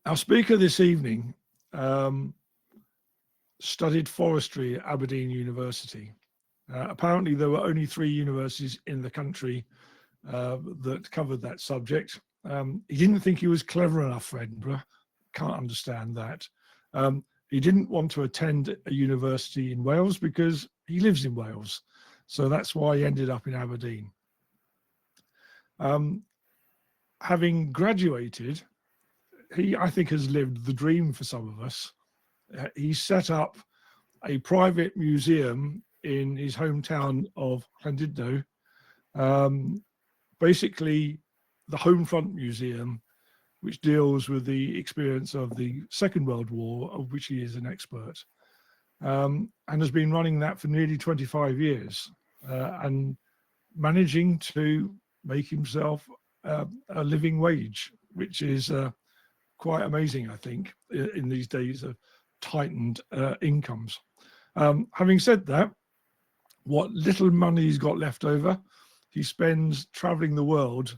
Our speaker this evening studied forestry at Aberdeen University. Apparently, there were only 3 universities in the country that covered that subject. He didn't think he was clever enough for Edinburgh. Can't understand that. He didn't want to attend a university in Wales because he lives in Wales. So that's why he ended up in Aberdeen. Having graduated, he, I think, has lived the dream for some of us. He set up a private museum in his hometown of Llandudno, basically the Homefront Museum, which deals with the experience of the Second World War, of which he is an expert, and has been running that for nearly 25 years and managing to make himself a living wage, which is quite amazing, I think, in these days of tightened incomes. Having said that, what little money he's got left over, he spends traveling the world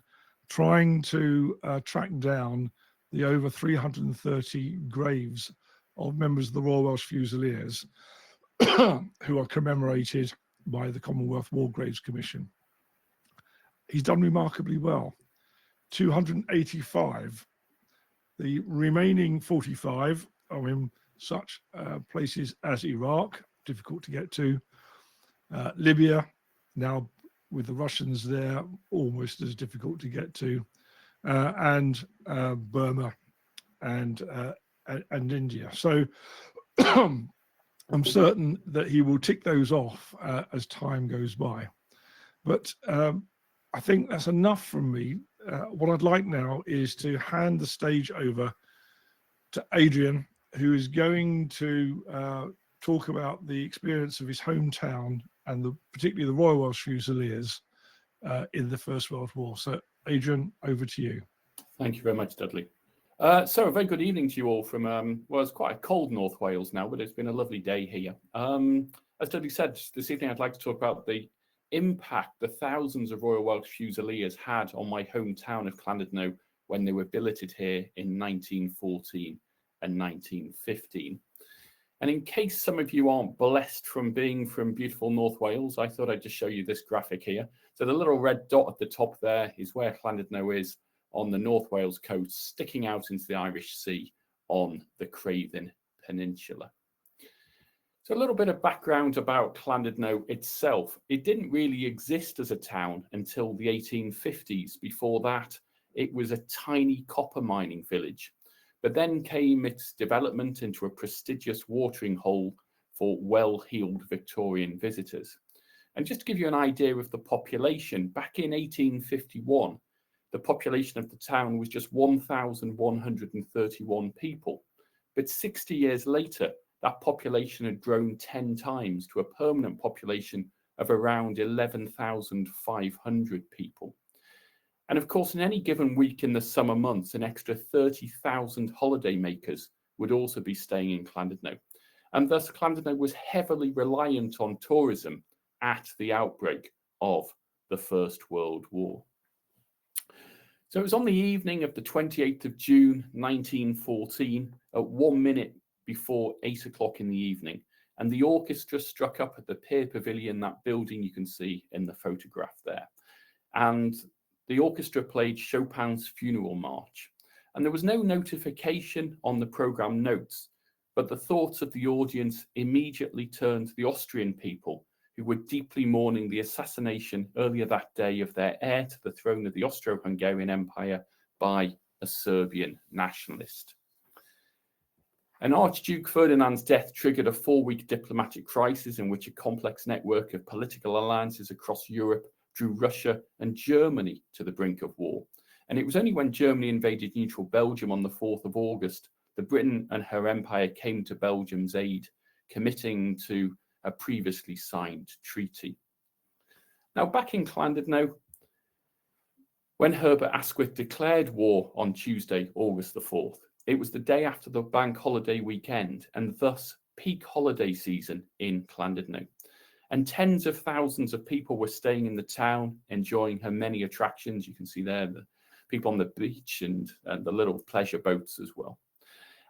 trying to track down the over 330 graves of members of the Royal Welsh Fusiliers who are commemorated by the Commonwealth War Graves Commission. He's done remarkably well. 285. The remaining 45 are in such places as Iraq, difficult to get to, Libya, now with the Russians there, almost as difficult to get to, and Burma and India. So I'm certain that he will tick those off as time goes by. But I think that's enough from me. What I'd like now is to hand the stage over to Adrian, who is going to talk about the experience of his hometown and particularly the Royal Welsh Fusiliers in the First World War. So, Adrian, over to you. Thank you very much, Dudley. So a very good evening to you all from, well, it's quite a cold North Wales now, but it's been a lovely day here. As Dudley said, this evening I'd like to talk about the impact the thousands of Royal Welsh Fusiliers had on my hometown of Llandudno when they were billeted here in 1914 and 1915. And in case some of you aren't blessed from being from beautiful North Wales, I thought I'd just show you this graphic here. So the little red dot at the top there is where Llandudno is on the North Wales coast, sticking out into the Irish Sea on the Craven Peninsula. So a little bit of background about Llandudno itself. It didn't really exist as a town until the 1850s. Before that, it was a tiny copper mining village. But then came its development into a prestigious watering hole for well-heeled Victorian visitors. And just to give you an idea of the population, back in 1851, the population of the town was just 1,131 people. But 60 years later, that population had grown 10 times to a permanent population of around 11,500 people. And of course, in any given week in the summer months, an extra 30,000 holidaymakers would also be staying in Llandudno. And thus, Llandudno was heavily reliant on tourism at the outbreak of the First World War. So it was on the evening of the 28th of June, 1914, at 1 minute before 8 o'clock in the evening. And the orchestra struck up at the Pier Pavilion, that building you can see in the photograph there. And the orchestra played Chopin's Funeral March. And there was no notification on the programme notes, but the thoughts of the audience immediately turned to the Austrian people who were deeply mourning the assassination earlier that day of their heir to the throne of the Austro-Hungarian Empire by a Serbian nationalist. And Archduke Ferdinand's death triggered a 4-week diplomatic crisis in which a complex network of political alliances across Europe drew Russia and Germany to the brink of war. And it was only when Germany invaded neutral Belgium on the 4th of August that Britain and her empire came to Belgium's aid, committing to a previously signed treaty. Now, back in Llandudno, when Herbert Asquith declared war on Tuesday, August the 4th, it was the day after the bank holiday weekend and thus peak holiday season in Llandudno. And tens of thousands of people were staying in the town, enjoying her many attractions. You can see there the people on the beach and the little pleasure boats as well.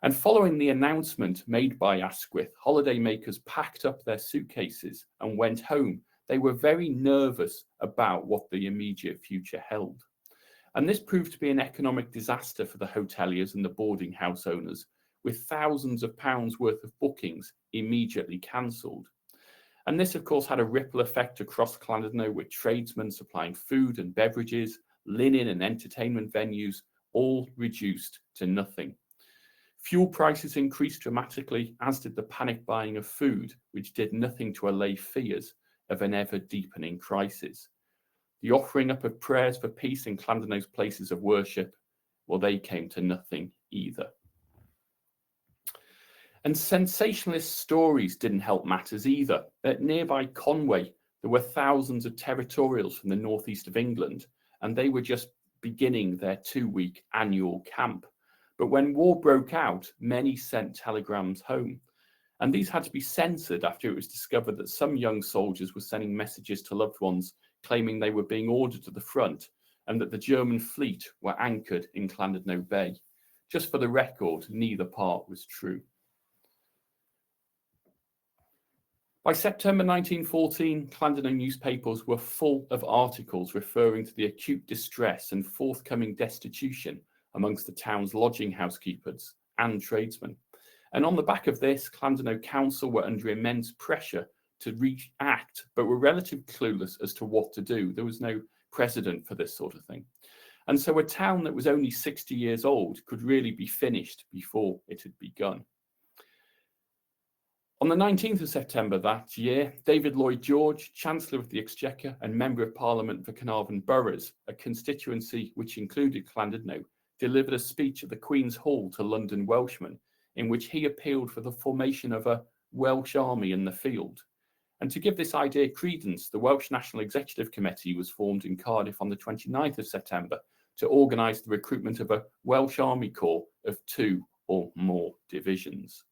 And following the announcement made by Asquith, holidaymakers packed up their suitcases and went home. They were very nervous about what the immediate future held. And this proved to be an economic disaster for the hoteliers and the boarding house owners, with thousands of pounds worth of bookings immediately cancelled. And this, of course, had a ripple effect across Llandudno, with tradesmen supplying food and beverages, linen and entertainment venues, all reduced to nothing. Fuel prices increased dramatically, as did the panic buying of food, which did nothing to allay fears of an ever-deepening crisis. The offering up of prayers for peace in Llandudno's places of worship, well, they came to nothing either. And sensationalist stories didn't help matters either. At nearby Conway, there were thousands of territorials from the northeast of England, and they were just beginning their 2-week annual camp. But when war broke out, many sent telegrams home. And these had to be censored after it was discovered that some young soldiers were sending messages to loved ones claiming they were being ordered to the front and that the German fleet were anchored in Llandudno Bay. Just for the record, neither part was true. By September 1914, Llandudno newspapers were full of articles referring to the acute distress and forthcoming destitution amongst the town's lodging housekeepers and tradesmen. And on the back of this, Llandudno Council were under immense pressure to react, but were relatively clueless as to what to do. There was no precedent for this sort of thing. And so a town that was only 60 years old could really be finished before it had begun. On the 19th of September that year, David Lloyd George, Chancellor of the Exchequer and Member of Parliament for Carnarvon Boroughs, a constituency which included Llandudno, delivered a speech at the Queen's Hall to London Welshmen, in which he appealed for the formation of a Welsh army in the field. And to give this idea credence, the Welsh National Executive Committee was formed in Cardiff on the 29th of September to organise the recruitment of a Welsh Army Corps of 2 or more divisions.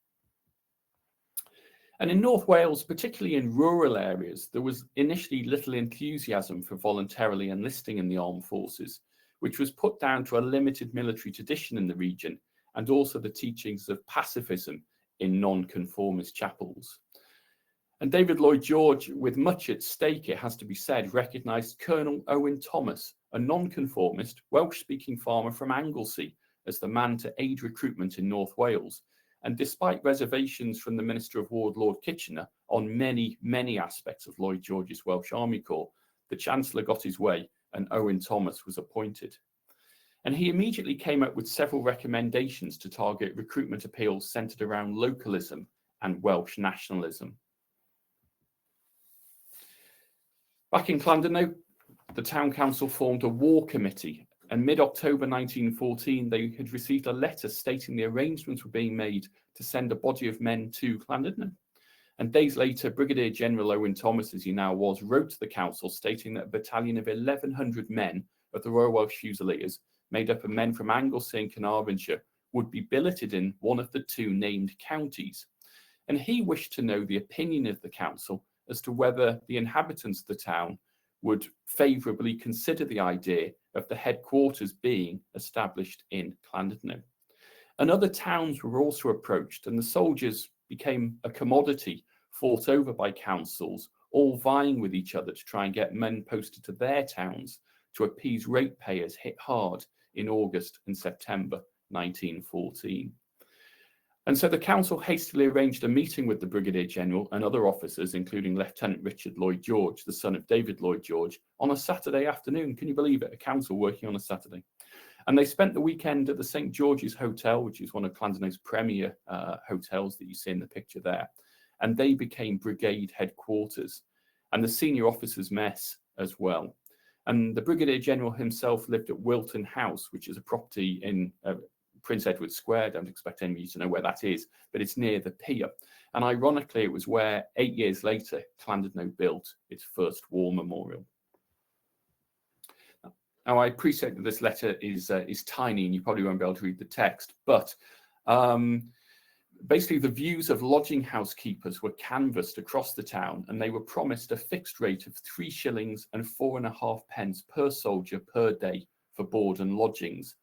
And in North Wales, particularly in rural areas, there was initially little enthusiasm for voluntarily enlisting in the armed forces, which was put down to a limited military tradition in the region and also the teachings of pacifism in non-conformist chapels. And David Lloyd George, with much at stake, it has to be said, recognised Colonel Owen Thomas, a non-conformist Welsh-speaking farmer from Anglesey, as the man to aid recruitment in North Wales. And despite reservations from the Minister of War, Lord Kitchener, on many, many aspects of Lloyd George's Welsh Army Corps, the Chancellor got his way and Owen Thomas was appointed. And he immediately came up with several recommendations to target recruitment appeals centred around localism and Welsh nationalism. Back in Llandudno, the town council formed a war committee, and mid-October 1914, they had received a letter stating the arrangements were being made to send a body of men to Llandudno. And days later, Brigadier General Owen Thomas, as he now was, wrote to the council stating that a battalion of 1,100 men of the Royal Welsh Fusiliers, made up of men from Anglesey and Carnarvonshire, would be billeted in one of the 2 named counties. And he wished to know the opinion of the council as to whether the inhabitants of the town would favourably consider the idea of the headquarters being established in Llandudno. And other towns were also approached, and the soldiers became a commodity fought over by councils, all vying with each other to try and get men posted to their towns to appease ratepayers hit hard in August and September 1914. And so the council hastily arranged a meeting with the Brigadier General and other officers, including Lieutenant Richard Lloyd George, the son of David Lloyd George, on a Saturday afternoon. Can you believe it? A council working on a Saturday. And they spent the weekend at the St. George's Hotel, which is one of Llandudno's premier hotels that you see in the picture there. And they became brigade headquarters and the senior officers' mess as well. And the Brigadier General himself lived at Wilton House, which is a property in Prince Edward Square. Don't expect any of you to know where that is, but it's near the pier. And ironically, it was where 8 years later, Llandudno built its first war memorial. Now, I appreciate that this letter is tiny and you probably won't be able to read the text, but basically the views of lodging housekeepers were canvassed across the town, and they were promised a fixed rate of 3 shillings and 4.5 pence per soldier per day for board and lodgings.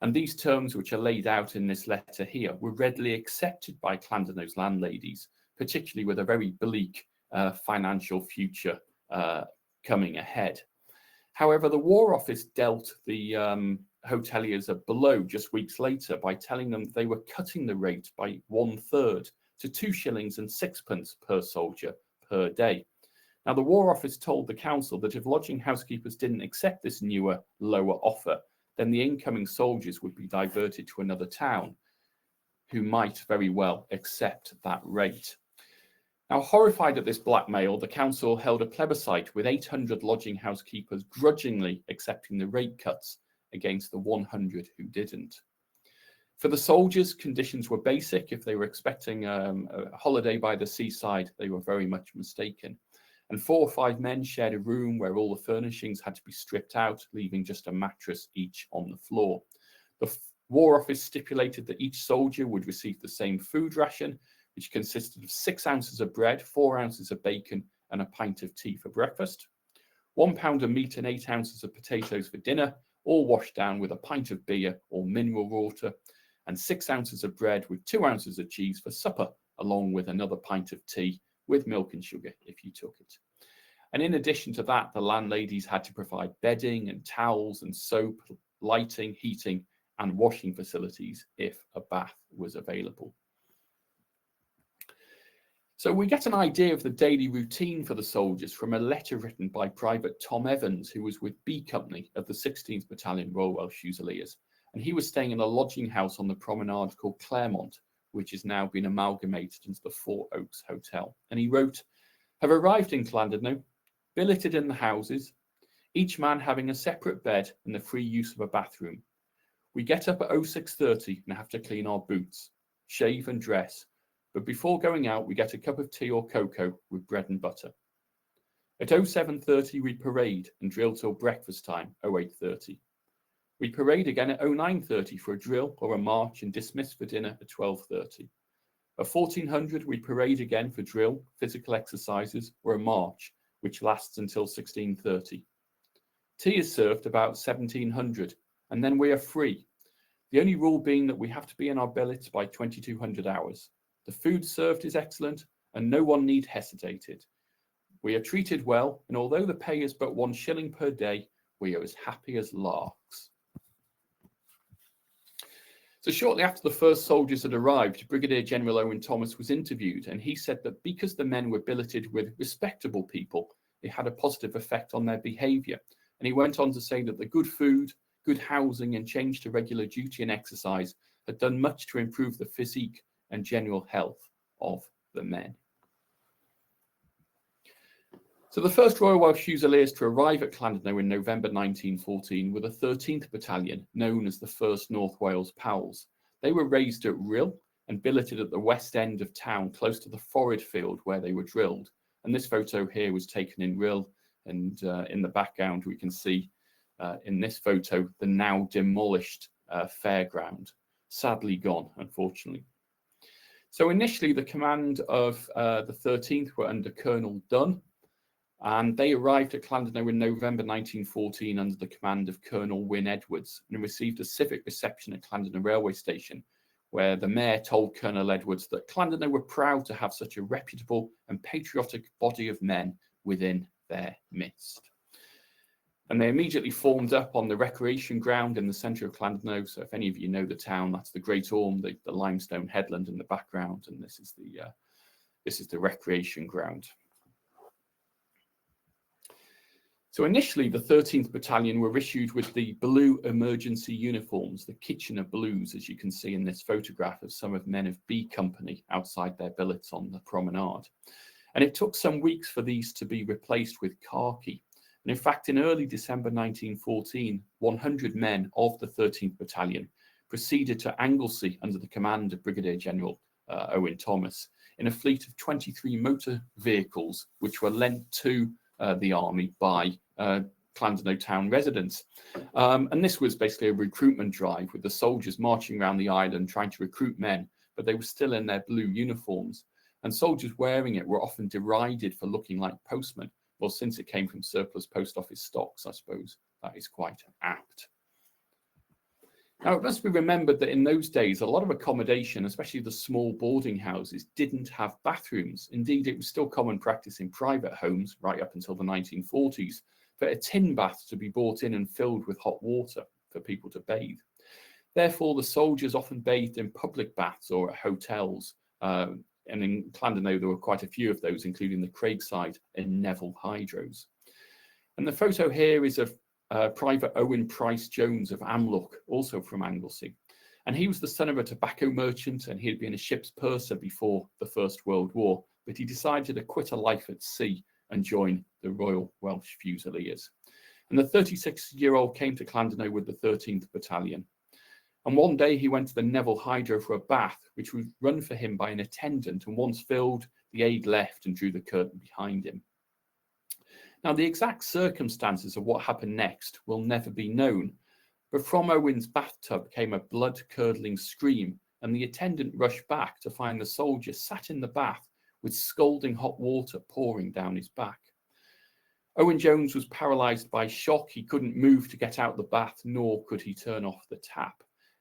And these terms, which are laid out in this letter here, were readily accepted by Llandudno's landladies, particularly with a very bleak financial future coming ahead. However, the War Office dealt the hoteliers a blow just weeks later by telling them they were cutting the rate by 1/3 to 2 shillings and 6pence per soldier per day. Now, the War Office told the council that if lodging housekeepers didn't accept this newer, lower offer, then the incoming soldiers would be diverted to another town who might very well accept that rate. Now, horrified at this blackmail, the council held a plebiscite with 800 lodging housekeepers grudgingly accepting the rate cuts against the 100 who didn't. For the soldiers, conditions were basic. If they were expecting a holiday by the seaside, they were very much mistaken. And 4 or 5 men shared a room where all the furnishings had to be stripped out, leaving just a mattress each on the floor. The War Office stipulated that each soldier would receive the same food ration, which consisted of 6 ounces of bread, 4 ounces of bacon, and a pint of tea for breakfast, 1 pound of meat and 8 ounces of potatoes for dinner, all washed down with a pint of beer or mineral water, and 6 ounces of bread with 2 ounces of cheese for supper, along with another pint of tea with milk and sugar if you took it. And in addition to that, the landladies had to provide bedding and towels and soap, lighting, heating, and washing facilities if a bath was available. So we get an idea of the daily routine for the soldiers from a letter written by Private Tom Evans, who was with B Company of the 16th Battalion Royal Welsh Fusiliers. And he was staying in a lodging house on the promenade called Claremont, which has now been amalgamated into the Four Oaks Hotel. And he wrote, "Have arrived in Llandudno, billeted in the houses, each man having a separate bed and the free use of a bathroom. We get up at 06:30 and have to clean our boots, shave and dress. But before going out, we get a cup of tea or cocoa with bread and butter. At 07:30, we parade and drill till breakfast time, 08:30. We parade again at 09:30 for a drill or a march and dismiss for dinner at 12:30. At 1400, we parade again for drill, physical exercises, or a march, which lasts until 16:30. Tea is served about 1700, and then we are free. The only rule being that we have to be in our billets by 2200 hours. The food served is excellent, and no one need hesitate. We are treated well, and although the pay is but 1 shilling per day, we are as happy as larks." So shortly after the first soldiers had arrived, Brigadier General Owen Thomas was interviewed, and he said that because the men were billeted with respectable people, it had a positive effect on their behaviour. And he went on to say that the good food, good housing, and change to regular duty and exercise had done much to improve the physique and general health of the men. So the first Royal Welsh Fusiliers to arrive at Llandudno in November 1914 were the 13th Battalion, known as the 1st North Wales Powells. They were raised at Rhyl and billeted at the west end of town, close to the forage field where they were drilled. And this photo here was taken in Rhyl, and in the background we can see in this photo the now demolished fairground, sadly gone, unfortunately. So initially the command of the 13th were under Colonel Dunn, and they arrived at Llandudno in November 1914 under the command of Colonel Wyn Edwards, and received a civic reception at Llandudno railway station, where the mayor told Colonel Edwards that Llandudno were proud to have such a reputable and patriotic body of men within their midst. And they immediately formed up on the recreation ground in the centre of Llandudno. So if any of you know the town, that's the Great Orme, the limestone headland in the background, and this is the recreation ground. So initially, the 13th Battalion were issued with the blue emergency uniforms, the Kitchener Blues, as you can see in this photograph of some of men of B Company outside their billets on the promenade. And it took some weeks for these to be replaced with khaki. And in fact, in early December 1914, 100 men of the 13th Battalion proceeded to Anglesey under the command of Brigadier General Owen Thomas in a fleet of 23 motor vehicles, which were lent to the army by Llandudno town residents. And this was basically a recruitment drive with the soldiers marching around the island trying to recruit men, but they were still in their blue uniforms. And soldiers wearing it were often derided for looking like postmen. Well, since it came from surplus post office stocks, I suppose that is quite apt. Now, it must be remembered that in those days, a lot of accommodation, especially the small boarding houses, didn't have bathrooms. Indeed, it was still common practice in private homes right up until the 1940s for a tin bath to be brought in and filled with hot water for people to bathe. Therefore, the soldiers often bathed in public baths or at hotels. And in Llandudno, there were quite a few of those, including the Craigside and Neville Hydros. And the photo here is of Private Owen Price Jones of Amlwch, also from Anglesey. And he was the son of a tobacco merchant, and he had been a ship's purser before the First World War, but he decided to quit a life at sea and join the Royal Welsh Fusiliers. And the 36-year-old came to Llandudno with the 13th Battalion. And one day he went to the Neville Hydro for a bath, which was run for him by an attendant, and once filled, the aide left and drew the curtain behind him. Now, the exact circumstances of what happened next will never be known, but from Owen's bathtub came a blood-curdling scream, and the attendant rushed back to find the soldier sat in the bath with scalding hot water pouring down his back. Owen Jones was paralysed by shock. He couldn't move to get out the bath, nor could he turn off the tap.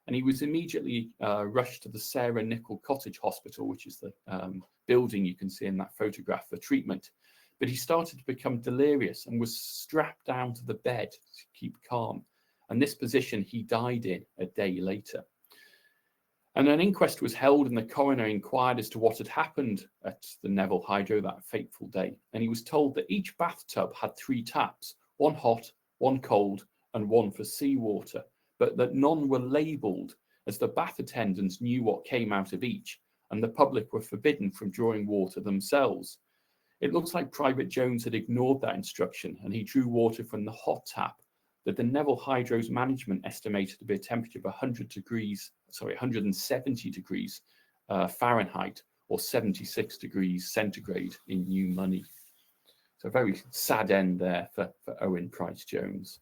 And he was immediately rushed to the Sarah Nicol Cottage Hospital, which is the building you can see in that photograph, for treatment. But he started to become delirious and was strapped down to the bed to keep calm. And this position he died in a day later. And an inquest was held, and the coroner inquired as to what had happened at the Neville Hydro that fateful day. And he was told that each bathtub had 3 taps, one hot, one cold, and one for seawater, but that none were labelled, as the bath attendants knew what came out of each, and the public were forbidden from drawing water themselves. It looks like Private Jones had ignored that instruction, and he drew water from the hot tap that the Neville Hydro's management estimated to be a temperature of 170 degrees Fahrenheit, or 76 degrees centigrade in new money. So a very sad end there for Owen Price Jones.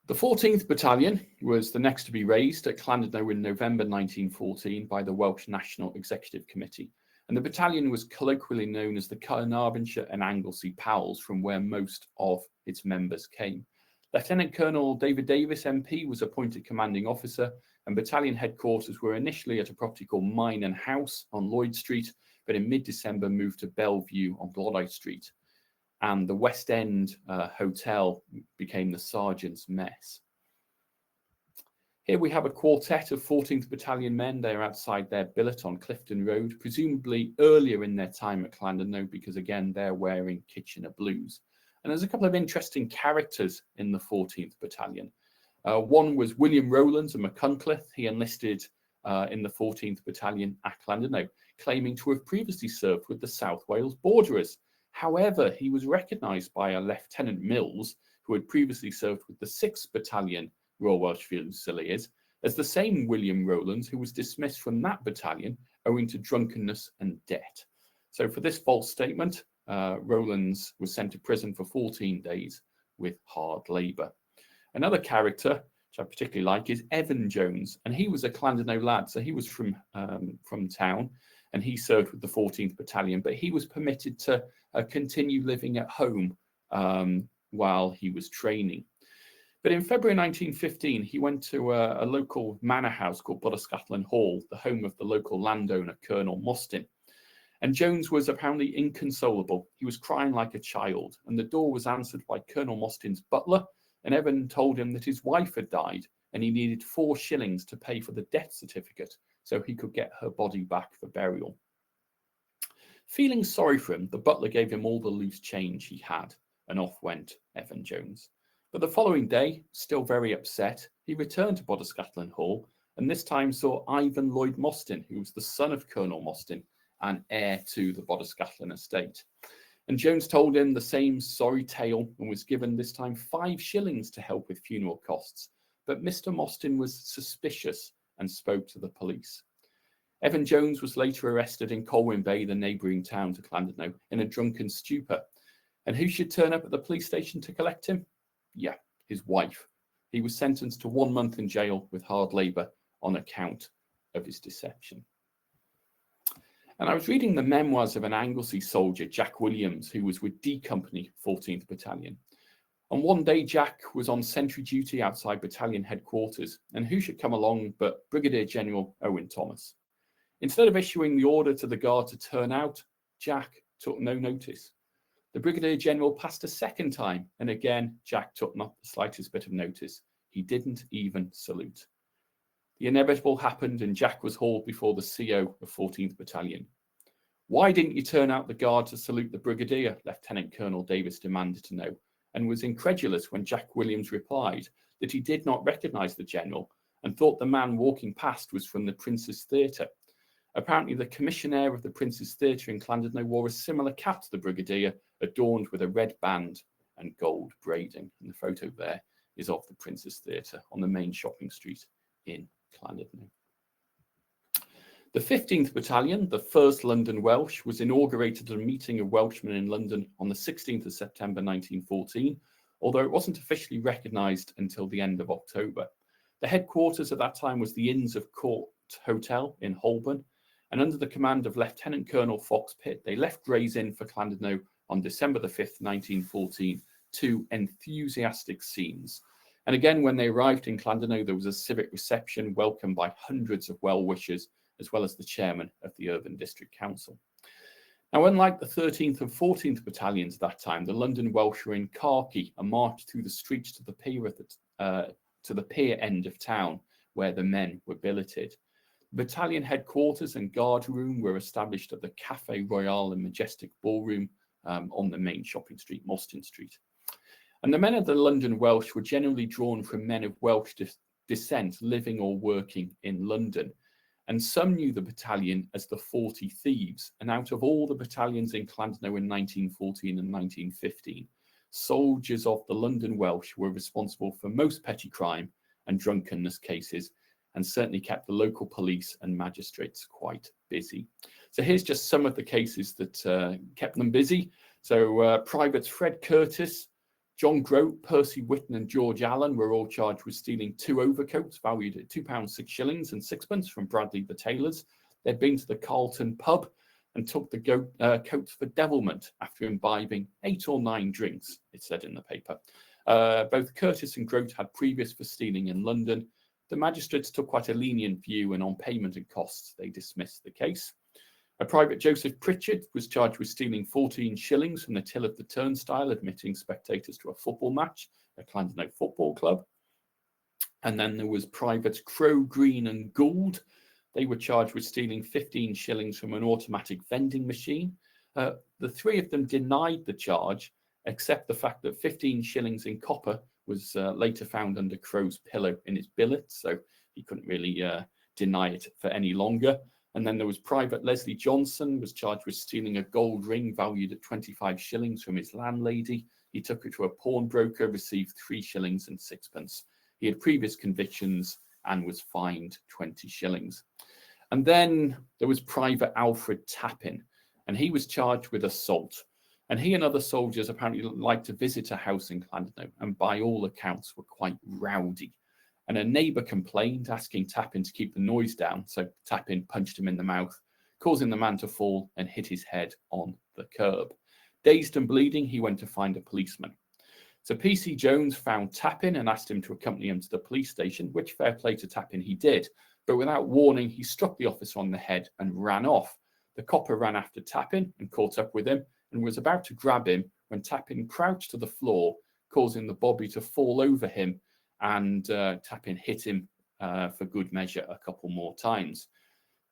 The 14th Battalion was the next to be raised at Llandudno in November 1914 by the Welsh National Executive Committee. And the battalion was colloquially known as the Carnarvonshire and Anglesey Pals, from where most of its members came. Lieutenant Colonel David Davis MP was appointed commanding officer, and battalion headquarters were initially at a property called Mine and House on Lloyd Street, but in mid-December moved to Bellevue on Glodite Street. And the West End Hotel became the Sergeant's Mess. Here we have a quartet of 14th Battalion men. They are outside their billet on Clifton Road, presumably earlier in their time at Llandudno, because again, they're wearing Kitchener blues. And there's a couple of interesting characters in the 14th Battalion. One was William Rowlands of Machynlleth. He enlisted in the 14th Battalion at Llandudno, claiming to have previously served with the South Wales Borderers. However, he was recognised by a Lieutenant Mills, who had previously served with the 6th Battalion Royal Welsh Fusiliers, as the same William Rowlands, who was dismissed from that battalion owing to drunkenness and debt. So for this false statement, Rowlands was sent to prison for 14 days with hard labour. Another character, which I particularly like, is Evan Jones, and he was a Llandudno lad, so he was from town, and he served with the 14th Battalion, but he was permitted to continue living at home while he was training. But in February 1915, he went to a local manor house called Bustling Hall, the home of the local landowner, Colonel Mostyn. And Jones was apparently inconsolable. He was crying like a child, and the door was answered by Colonel Mostyn's butler, and Evan told him that his wife had died, and he needed 4 shillings to pay for the death certificate so he could get her body back for burial. Feeling sorry for him, the butler gave him all the loose change he had, and off went Evan Jones. But the following day, still very upset, he returned to Bostling Hall, and this time saw Ivan Lloyd Mostyn, who was the son of Colonel Mostyn and heir to the Bostling estate. And Jones told him the same sorry tale and was given this time 5 shillings to help with funeral costs. But Mr. Mostyn was suspicious and spoke to the police. Evan Jones was later arrested in Colwyn Bay, the neighbouring town to Llandudno, in a drunken stupor. And who should turn up at the police station to collect him? Yeah, his wife. He was sentenced to 1 month in jail with hard labour on account of his deception. And I was reading the memoirs of an Anglesey soldier, Jack Williams, who was with D Company, 14th Battalion. On one day, Jack was on sentry duty outside battalion headquarters, and who should come along but Brigadier General Owen Thomas. Instead of issuing the order to the guard to turn out, Jack took no notice. The Brigadier General passed a second time, and again, Jack took not the slightest bit of notice. He didn't even salute. The inevitable happened, and Jack was hauled before the CO of 14th Battalion. "Why didn't you turn out the guard to salute the Brigadier?" Lieutenant Colonel Davis demanded to know, and was incredulous when Jack Williams replied that he did not recognise the general and thought the man walking past was from the Prince's Theatre. Apparently, the commissionaire of the Prince's Theatre in Llandudno wore a similar cap to the Brigadier, adorned with a red band and gold braiding. And the photo there is of the Prince's Theatre on the main shopping street in Llandudno. The 15th Battalion, the 1st London Welsh, was inaugurated at a meeting of Welshmen in London on the 16th of September 1914, although it wasn't officially recognised until the end of October. The headquarters at that time was the Inns of Court Hotel in Holborn, and under the command of Lieutenant Colonel Fox Pitt, they left Gray's Inn for Llandudno on December the 5th, 1914, to enthusiastic scenes. And again, when they arrived in Llandudno, there was a civic reception welcomed by hundreds of well-wishers, as well as the chairman of the Urban District Council. Now, unlike the 13th and 14th Battalions at that time, the London Welsh were in khaki and marched through the streets to the pier end of town, where the men were billeted. Battalion headquarters and guard room were established at the Café Royal and Majestic Ballroom on the main shopping street, Mostyn Street. And the men of the London Welsh were generally drawn from men of Welsh descent living or working in London. And some knew the battalion as the 40 Thieves. And out of all the battalions in Llandudno in 1914 and 1915, soldiers of the London Welsh were responsible for most petty crime and drunkenness cases, and certainly kept the local police and magistrates quite busy. So here's just some of the cases that kept them busy. So Privates Fred Curtis, John Grote, Percy Whitten and George Allen were all charged with stealing 2 overcoats valued at £2, 6 shillings and sixpence from Bradley the tailors. They'd been to the Carlton pub and took the coats for devilment after imbibing 8 or 9 drinks, it said in the paper. Both Curtis and Grote had previous for stealing in London. The magistrates took quite a lenient view, and on payment and costs, they dismissed the case. A Private Joseph Pritchard was charged with stealing 14 shillings from the till of the turnstile, admitting spectators to a football match at Llandudno Football Club. And then there was Privates Crow, Green and Gould. They were charged with stealing 15 shillings from an automatic vending machine. The 3 of them denied the charge, except the fact that 15 shillings in copper was later found under Crow's pillow in his billet, so he couldn't really deny it for any longer. And then there was Private Leslie Johnson, was charged with stealing a gold ring valued at 25 shillings from his landlady. He took it to a pawnbroker, received 3 shillings and sixpence. He had previous convictions and was fined 20 shillings. And then there was Private Alfred Tappin, and he was charged with assault. And he and other soldiers apparently liked to visit a house in Llandudno, and by all accounts were quite rowdy. And a neighbour complained, asking Tappin to keep the noise down, so Tappin punched him in the mouth, causing the man to fall and hit his head on the curb. Dazed and bleeding, he went to find a policeman. So PC Jones found Tappin and asked him to accompany him to the police station, which, fair play to Tappin, he did. But without warning, he struck the officer on the head and ran off. The copper ran after Tappin and caught up with him and was about to grab him when Tappin crouched to the floor, causing the bobby to fall over him, and Tappin hit him for good measure a couple more times.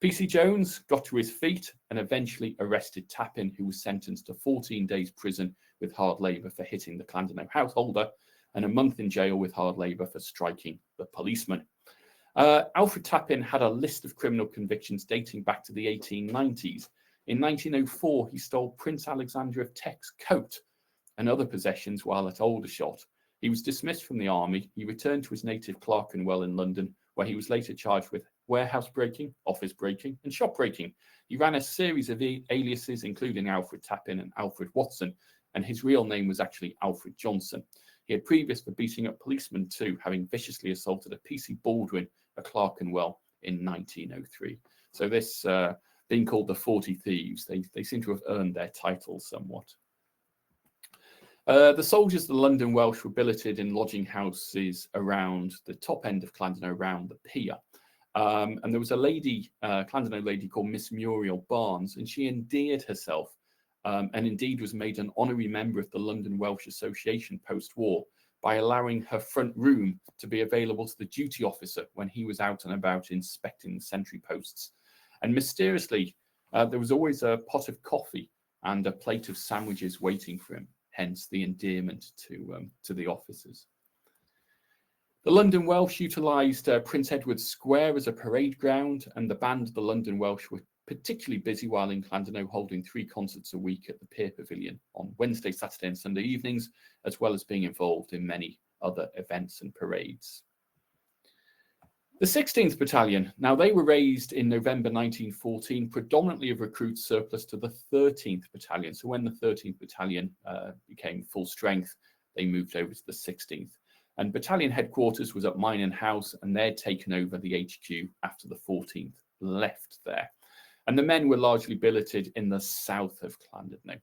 PC Jones got to his feet and eventually arrested Tappin, who was sentenced to 14 days prison with hard labour for hitting the Llandudno householder and a month in jail with hard labour for striking the policeman. Alfred Tappin had a list of criminal convictions dating back to the 1890s. In 1904, he stole Prince Alexander of Teck's coat and other possessions while at Aldershot. He was dismissed from the army. He returned to his native Clerkenwell in London, where he was later charged with warehouse breaking, office breaking, and shop breaking. He ran a series of aliases, including Alfred Tappin and Alfred Watson, and his real name was actually Alfred Johnson. He had previous for beating up policemen too, having viciously assaulted a PC Baldwin at Clerkenwell in 1903. So this being called the 40 Thieves, they seem to have earned their title somewhat. The soldiers of the London Welsh were billeted in lodging houses around the top end of Llandudno, around the pier. And there was a lady, Llandudno lady called Miss Muriel Barnes, and she endeared herself and indeed was made an honorary member of the London Welsh Association post-war by allowing her front room to be available to the duty officer when he was out and about inspecting the sentry posts. And mysteriously, there was always a pot of coffee and a plate of sandwiches waiting for him, hence the endearment to the officers. The London Welsh utilised Prince Edward Square as a parade ground, and the band of the London Welsh were particularly busy while in Llandudno, holding 3 concerts a week at the Pier Pavilion on Wednesday, Saturday and Sunday evenings, as well as being involved in many other events and parades. The 16th Battalion, now they were raised in November 1914, predominantly of recruits surplus to the 13th Battalion. So when the 13th Battalion became full strength, they moved over to the 16th. And battalion headquarters was at Minon House, and they'd taken over the HQ after the 14th left there. And the men were largely billeted in the south of Llandudno.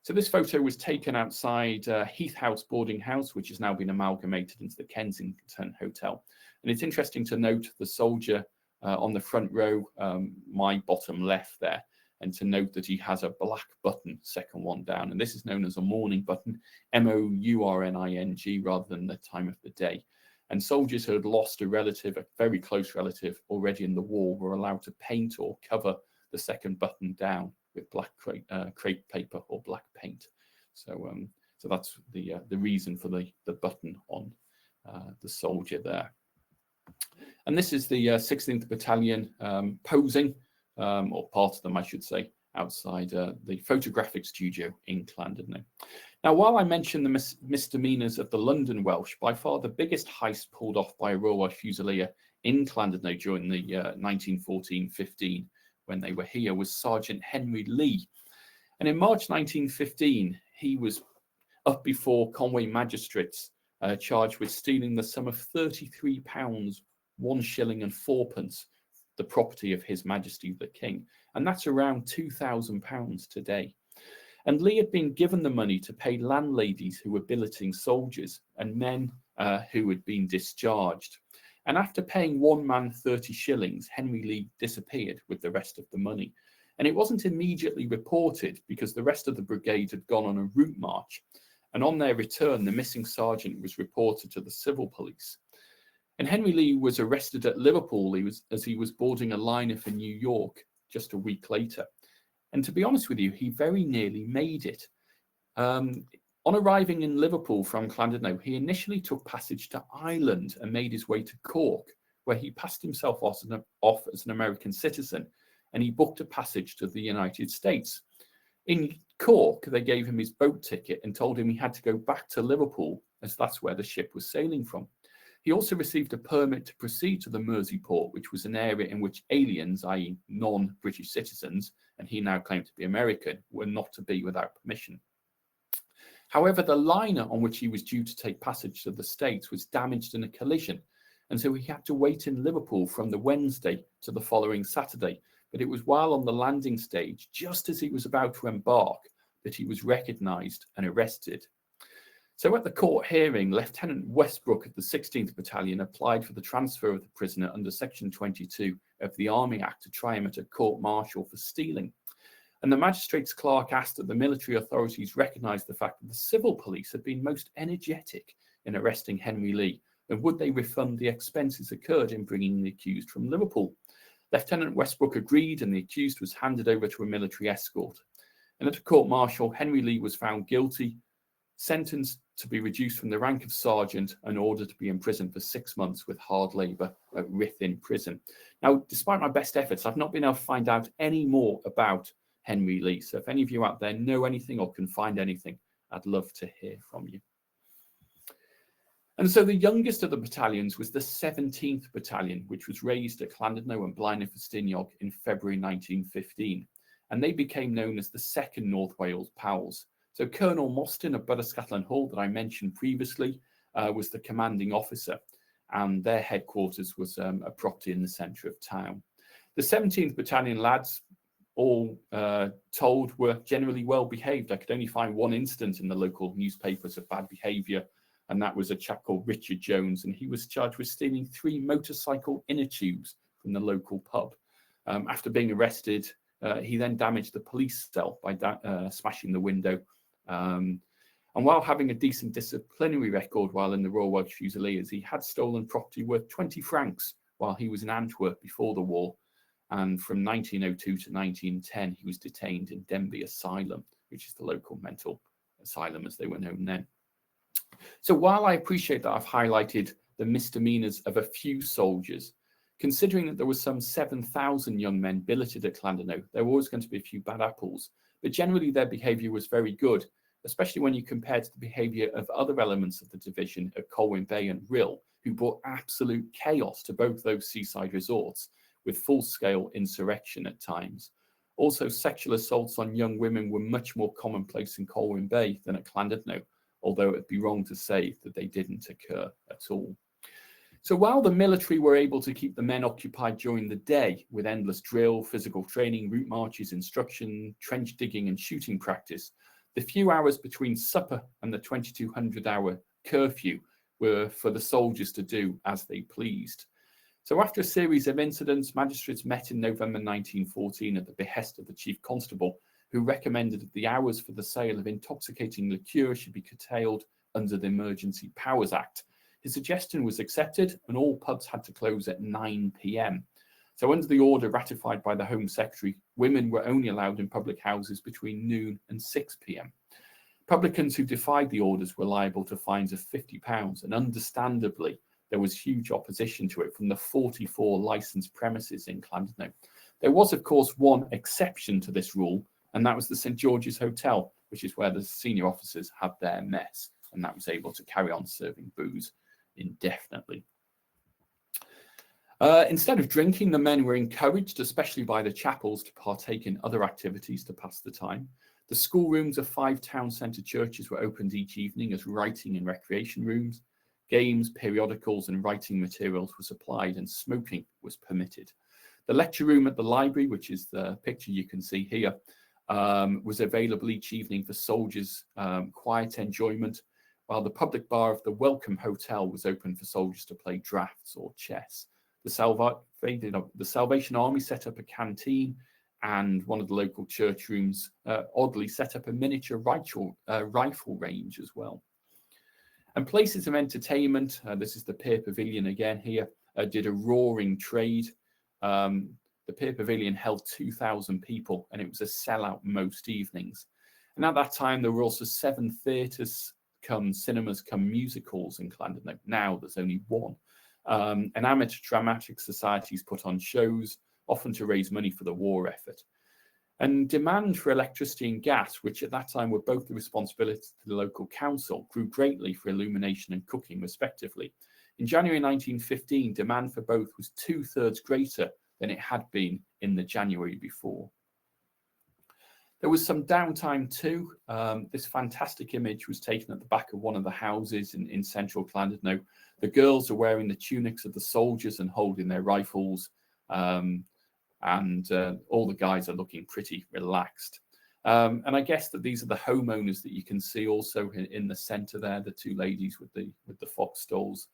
So this photo was taken outside Heath House boarding house, which has now been amalgamated into the Kensington Hotel. And it's interesting to note the soldier on the front row, my bottom left there, and to note that he has a black button, second one down. And this is known as a mourning button, M-O-U-R-N-I-N-G, rather than the time of the day. And soldiers who had lost a relative, a very close relative, already in the war were allowed to paint or cover the second button down with black crepe paper or black paint. So, so that's the reason for the button on the soldier there. And this is the 16th Battalion posing, or part of them, I should say, outside the photographic studio in Llandudno. Now, while I mention the misdemeanours of the London Welsh, by far the biggest heist pulled off by a Royal Welsh Fusilier in Llandudno during the 1914-15, when they were here, was Sergeant Henry Lee. And in March 1915, he was up before Conway magistrates, charged with stealing the sum of £33, 1 shilling and 4pence, the property of His Majesty the King. And that's around £2,000 today. And Lee had been given the money to pay landladies who were billeting soldiers and men who had been discharged. And after paying one man 30 shillings, Henry Lee disappeared with the rest of the money. And it wasn't immediately reported because the rest of the brigade had gone on a route march. And on their return, the missing sergeant was reported to the civil police. And Henry Lee was arrested at Liverpool as he was boarding a liner for New York just a week later. And to be honest with you, he very nearly made it. On arriving in Liverpool from Llandudno, he initially took passage to Ireland and made his way to Cork, where he passed himself off as an American citizen, and he booked a passage to the United States. In Cork, they gave him his boat ticket and told him he had to go back to Liverpool, as that's where the ship was sailing from. He also received a permit to proceed to the Mersey port, which was an area in which aliens, i.e. non-British citizens, and he now claimed to be American, were not to be without permission. However, the liner on which he was due to take passage to the States was damaged in a collision, and so he had to wait in Liverpool from the Wednesday to the following Saturday. But it was while on the landing stage, just as he was about to embark, that he was recognised and arrested. So at the court hearing, Lieutenant Westbrook of the 16th Battalion applied for the transfer of the prisoner under Section 22 of the Army Act to try him at a court-martial for stealing. And the magistrate's clerk asked that the military authorities recognise the fact that the civil police had been most energetic in arresting Henry Lee, and would they refund the expenses incurred in bringing the accused from Liverpool. Lieutenant Westbrook agreed, and the accused was handed over to a military escort. And at a court-martial, Henry Lee was found guilty, sentenced to be reduced from the rank of sergeant, and ordered to be imprisoned for 6 months with hard labour at Rhythin prison. Now, despite my best efforts, I've not been able to find out any more about Henry Lee. So if any of you out there know anything or can find anything, I'd love to hear from you. And so the youngest of the battalions was the 17th Battalion, which was raised at Llandudno and Blaenau Festiniog in February 1915. And they became known as the 2nd North Wales Pals. So Colonel Mostyn of Bydyscatlan Hall that I mentioned previously was the commanding officer, and their headquarters was a property in the centre of town. The 17th Battalion lads, all told, were generally well behaved. I could only find one instance in the local newspapers of bad behaviour, and that was a chap called Richard Jones, and he was charged with stealing 3 motorcycle inner tubes from the local pub. After being arrested, he then damaged the police cell by smashing the window. And while having a decent disciplinary record while in the Royal Welsh Fusiliers, he had stolen property worth 20 francs while he was in Antwerp before the war. And from 1902 to 1910, he was detained in Denbigh Asylum, which is the local mental asylum as they were known then. So while I appreciate that I've highlighted the misdemeanours of a few soldiers, considering that there were some 7,000 young men billeted at Llandudno, there were always going to be a few bad apples, but generally their behaviour was very good, especially when you compare to the behaviour of other elements of the division at Colwyn Bay and Rhyl, who brought absolute chaos to both those seaside resorts, with full-scale insurrection at times. Also, sexual assaults on young women were much more commonplace in Colwyn Bay than at Llandudno, although it'd be wrong to say that they didn't occur at all. So while the military were able to keep the men occupied during the day with endless drill, physical training, route marches, instruction, trench digging and shooting practice, the few hours between supper and the 2200-hour curfew were for the soldiers to do as they pleased. So after a series of incidents, magistrates met in November 1914 at the behest of the Chief Constable, who recommended that the hours for the sale of intoxicating liqueur should be curtailed under the Emergency Powers Act. His suggestion was accepted, and all pubs had to close at 9 p.m. So under the order ratified by the Home Secretary, women were only allowed in public houses between noon and 6 p.m. Publicans who defied the orders were liable to fines of £50, and understandably, there was huge opposition to it from the 44 licensed premises in Llandudno. There was, of course, one exception to this rule, and that was the St George's Hotel, which is where the senior officers had their mess, and that was able to carry on serving booze indefinitely. Instead of drinking, the men were encouraged, especially by the chapels, to partake in other activities to pass the time. The schoolrooms of 5 town centre churches were opened each evening as writing and recreation rooms. Games, periodicals and writing materials were supplied, and smoking was permitted. The lecture room at the library, which is the picture you can see here, was available each evening for soldiers' quiet enjoyment, while the public bar of the Welcome Hotel was open for soldiers to play draughts or chess. The Salvation Army set up a canteen, and one of the local church rooms oddly set up a miniature rifle range as well. And places of entertainment, this is the Pier Pavilion again here, did a roaring trade. The Pier Pavilion held 2,000 people, and it was a sellout most evenings. And at that time, there were also 7 theatres, cinemas, music halls in Llandudno. Now there's only one. And amateur dramatic societies put on shows, often to raise money for the war effort. And demand for electricity and gas, which at that time were both the responsibility of the local council, grew greatly for illumination and cooking, respectively. In January 1915, demand for both was 2/3 greater than it had been in the January before. There was some downtime too. This fantastic image was taken at the back of one of the houses in central Llandudno. The girls are wearing the tunics of the soldiers and holding their rifles. And all the guys are looking pretty relaxed. And I guess that these are the homeowners that you can see also in the centre there, the 2 ladies with the fox stalls,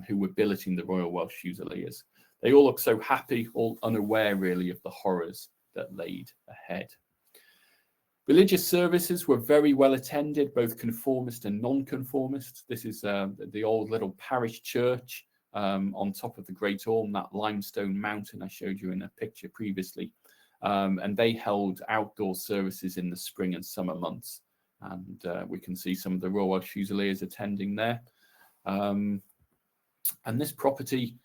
who were billeting the Royal Welsh Fusiliers. They all look so happy, all unaware really of the horrors that laid ahead. Religious services were very well attended, both conformist and non-conformist. This is the old little parish church on top of the Great Orme, that limestone mountain I showed you in a picture previously. And they held outdoor services in the spring and summer months. And we can see some of the Royal Welsh Fusiliers attending there. And this property,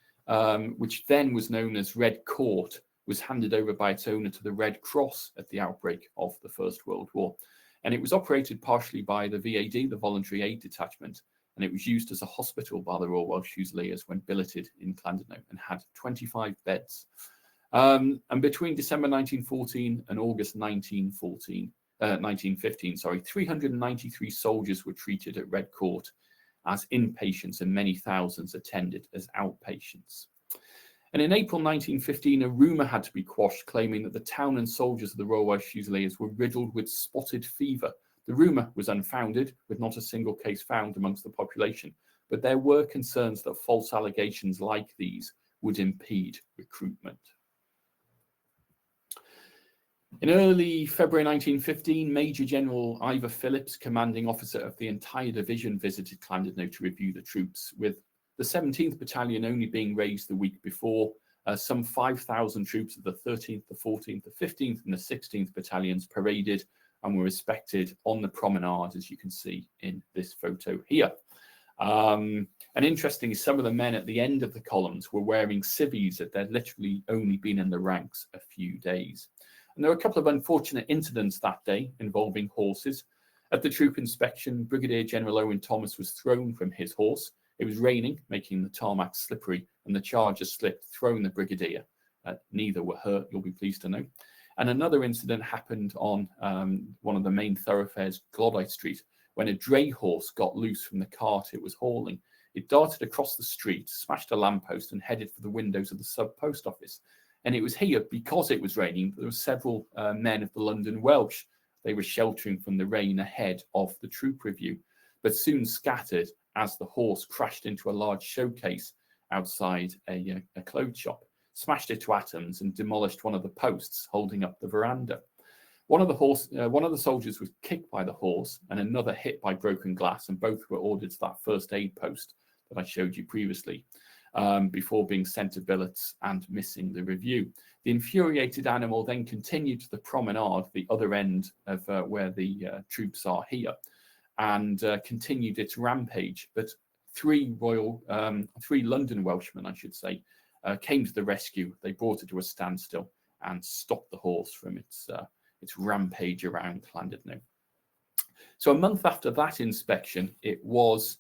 which then was known as Red Court, was handed over by its owner to the Red Cross at the outbreak of the First World War. And it was operated partially by the VAD, the Voluntary Aid Detachment, and it was used as a hospital by the Royal Welsh Fusiliers when billeted in Llandudno, and had 25 beds. And between December 1914 and August 1915, 393 soldiers were treated at Red Court as inpatients, and many thousands attended as outpatients. And in April 1915, a rumour had to be quashed, claiming that the town and soldiers of the Royal Welsh Fusiliers were riddled with spotted fever. The rumour was unfounded, with not a single case found amongst the population, but there were concerns that false allegations like these would impede recruitment. In early February 1915, Major General Ivor Phillips, commanding officer of the entire division, visited Llandudno to review the troops, with the 17th Battalion only being raised the week before. Some 5,000 troops of the 13th, the 14th, the 15th and the 16th Battalions paraded and were respected on the promenade, as you can see in this photo here. And interestingly, some of the men at the end of the columns were wearing civvies that they'd literally only been in the ranks a few days. And there were a couple of unfortunate incidents that day involving horses. At the troop inspection, Brigadier General Owen Thomas was thrown from his horse. It was raining, making the tarmac slippery, and the charger slipped, throwing the brigadier. Neither were hurt, you'll be pleased to know. And another incident happened on one of the main thoroughfares, Glodite Street, when a dray horse got loose from the cart it was hauling. It darted across the street, smashed a lamppost, and headed for the windows of the sub-post office. And it was here, because it was raining, there were several men of the London Welsh. They were sheltering from the rain ahead of the troop review, but soon scattered as the horse crashed into a large showcase outside a clothes shop, smashed it to atoms, and demolished one of the posts holding up the veranda. One of the soldiers was kicked by the horse, and another hit by broken glass, and both were ordered to that first aid post that I showed you previously, before being sent to billets and missing the review. The infuriated animal then continued to the promenade, the other end of where the troops are here, and continued its rampage. But three London Welshmen, I should say, came to the rescue. They brought it to a standstill and stopped the horse from its rampage around Llandudno. So a month after that inspection, it was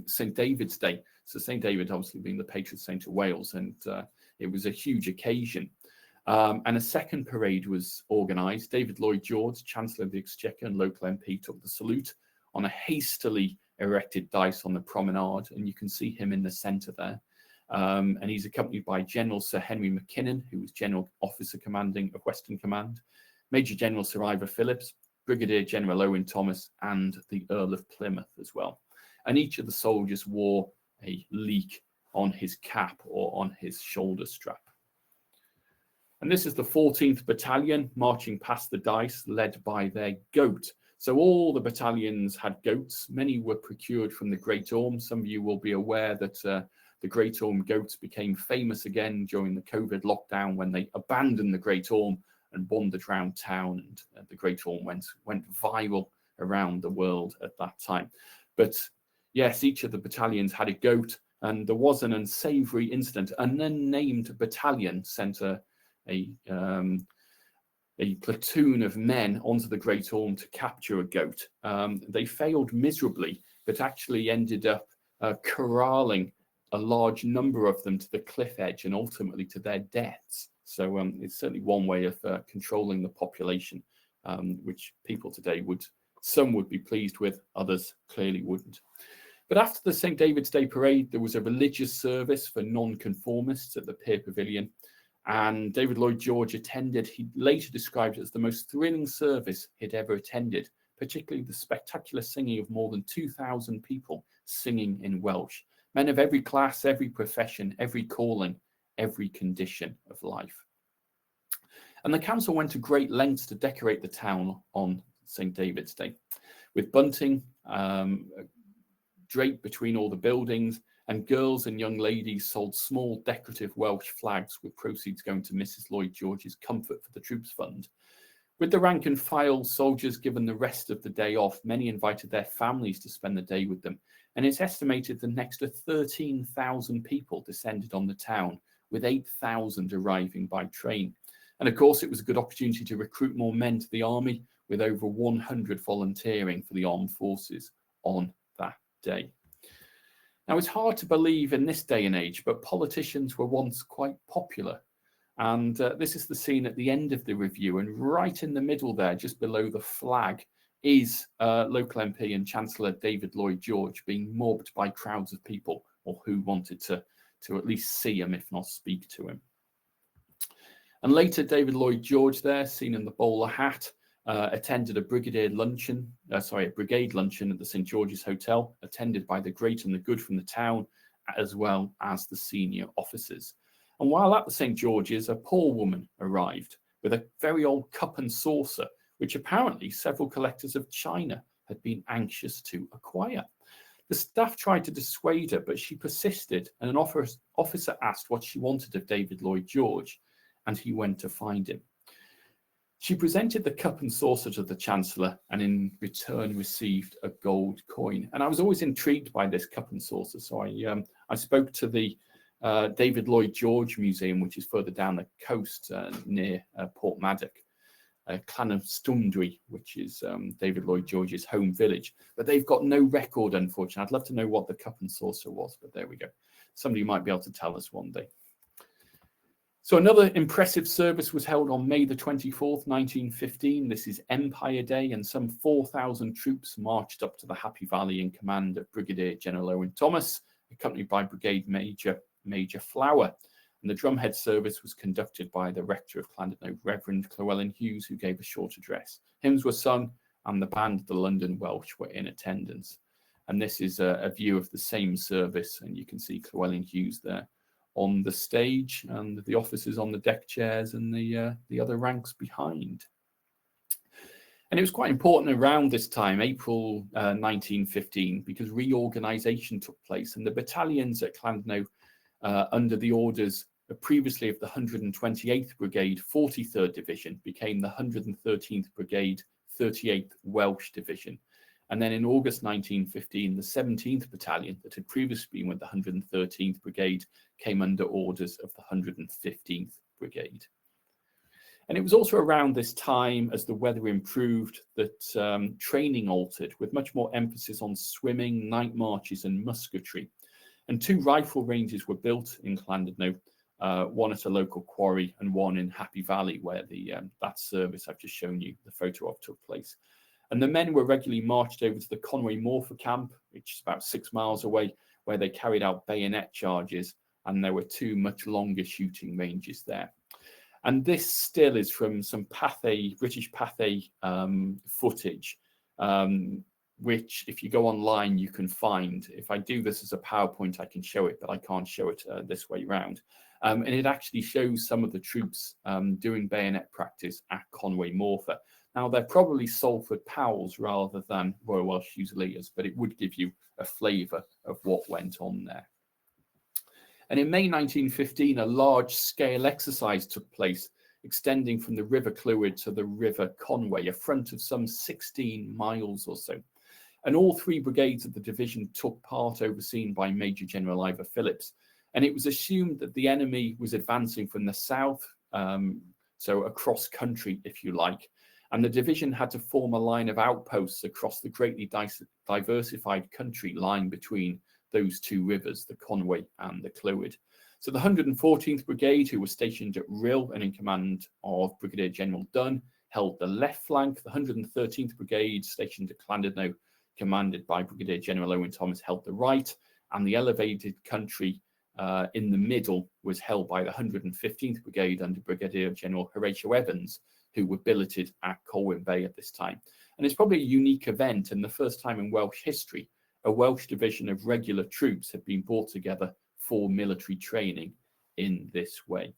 St. David's Day. So St. David obviously being the patron saint of Wales, and it was a huge occasion. And a second parade was organised. David Lloyd George, Chancellor of the Exchequer and local MP, took the salute on a hastily erected dais on the promenade, and you can see him in the centre there. And he's accompanied by General Sir Henry Mackinnon, who was General Officer Commanding of Western Command, Major General Sir Ivor Phillips, Brigadier General Owen Thomas, and the Earl of Plymouth as well. And each of the soldiers wore a leek on his cap or on his shoulder strap. And this is the 14th Battalion marching past the dais, led by their goat. So all the battalions had goats. Many were procured from the Great Orme. Some of you will be aware that the Great Orme goats became famous again during the COVID lockdown when they abandoned the Great Orme and wandered around town, and the Great Orme went viral around the world at that time. But yes, each of the battalions had a goat, and there was an unsavoury incident. An unnamed battalion sent a platoon of men onto the Great Orme to capture a goat. They failed miserably, but actually ended up corralling a large number of them to the cliff edge and ultimately to their deaths. So it's certainly one way of controlling the population, which people today some would be pleased with, others clearly wouldn't. But after the St. David's Day parade, there was a religious service for non-conformists at the Pier Pavilion, and David Lloyd George attended. He later described it as the most thrilling service he'd ever attended, particularly the spectacular singing of more than 2,000 people singing in Welsh. Men of every class, every profession, every calling, every condition of life. And the council went to great lengths to decorate the town on St. David's Day, with bunting draped between all the buildings, and girls and young ladies sold small decorative Welsh flags, with proceeds going to Mrs. Lloyd George's Comfort for the Troops Fund. With the rank and file soldiers given the rest of the day off, many invited their families to spend the day with them, and it's estimated that an extra 13,000 people descended on the town, with 8,000 arriving by train. And of course, it was a good opportunity to recruit more men to the army, with over 100 volunteering for the armed forces on that day. Now, it's hard to believe in this day and age, but politicians were once quite popular. And this is the scene at the end of the review, and right in the middle there, just below the flag, is local MP and Chancellor David Lloyd George being mobbed by crowds of people, or who wanted to to at least see him, if not speak to him. And later, David Lloyd George there, seen in the bowler hat, attended a brigade luncheon at the St George's Hotel, attended by the great and the good from the town, as well as the senior officers. And while at the St George's, a poor woman arrived with a very old cup and saucer, which apparently several collectors of china had been anxious to acquire. The staff tried to dissuade her, but she persisted, and an officer asked what she wanted of David Lloyd George, and he went to find him. She presented the cup and saucer to the Chancellor, and in return received a gold coin. And I was always intrigued by this cup and saucer, so I spoke to the David Lloyd George Museum, which is further down the coast near Porthmadog, Llandudno, which is David Lloyd George's home village. But they've got no record, unfortunately. I'd love to know what the cup and saucer was, but there we go. Somebody might be able to tell us one day. So another impressive service was held on May the 24th, 1915. This is Empire Day, and some 4,000 troops marched up to the Happy Valley in command of Brigadier General Owen Thomas, accompanied by Brigade Major Flower. And the drumhead service was conducted by the rector of Llandudno, Reverend Adrian Hughes, who gave a short address. Hymns were sung, and the band of the London Welsh were in attendance. And this is a view of the same service, and you can see Llewellyn Hughes there on the stage, and the officers on the deck chairs, and the other ranks behind. And it was quite important around this time, April 1915, because reorganisation took place, and the battalions at Llandudno, under the orders previously of the 128th Brigade, 43rd Division, became the 113th Brigade, 38th Welsh Division. And then in August 1915, the 17th Battalion, that had previously been with the 113th Brigade, came under orders of the 115th Brigade. And it was also around this time, as the weather improved, that training altered, with much more emphasis on swimming, night marches and musketry. And 2 rifle ranges were built in Llandudno, one at a local quarry and one in Happy Valley, where that service I've just shown you the photo of took place. And the men were regularly marched over to the Conwy Morfa camp, which is about 6 miles away, where they carried out bayonet charges, and there were 2 much longer shooting ranges there. And this still is from some British Pathé footage, which if you go online, you can find. If I do this as a PowerPoint, I can show it, but I can't show it this way round. And it actually shows some of the troops doing bayonet practice at Conwy Morfa. Now, they're probably Salford Pals rather than Royal Welsh Fusiliers, but it would give you a flavour of what went on there. And in May 1915, a large-scale exercise took place, extending from the River Clwyd to the River Conwy, a front of some 16 miles or so. And all 3 brigades of the division took part, overseen by Major General Ivor Phillips. And it was assumed that the enemy was advancing from the south, so across country, if you like. And the division had to form a line of outposts across the greatly diversified country lying between those 2 rivers, the Conwy and the Clwyd. So the 114th Brigade, who was stationed at Rhyl and in command of Brigadier General Dunn, held the left flank. The 113th Brigade, stationed at Llandudno, commanded by Brigadier General Owen Thomas, held the right. And the elevated country in the middle was held by the 115th Brigade under Brigadier General Horatio Evans, who were billeted at Colwyn Bay at this time. And it's probably a unique event, and the first time in Welsh history, a Welsh division of regular troops had been brought together for military training in this way.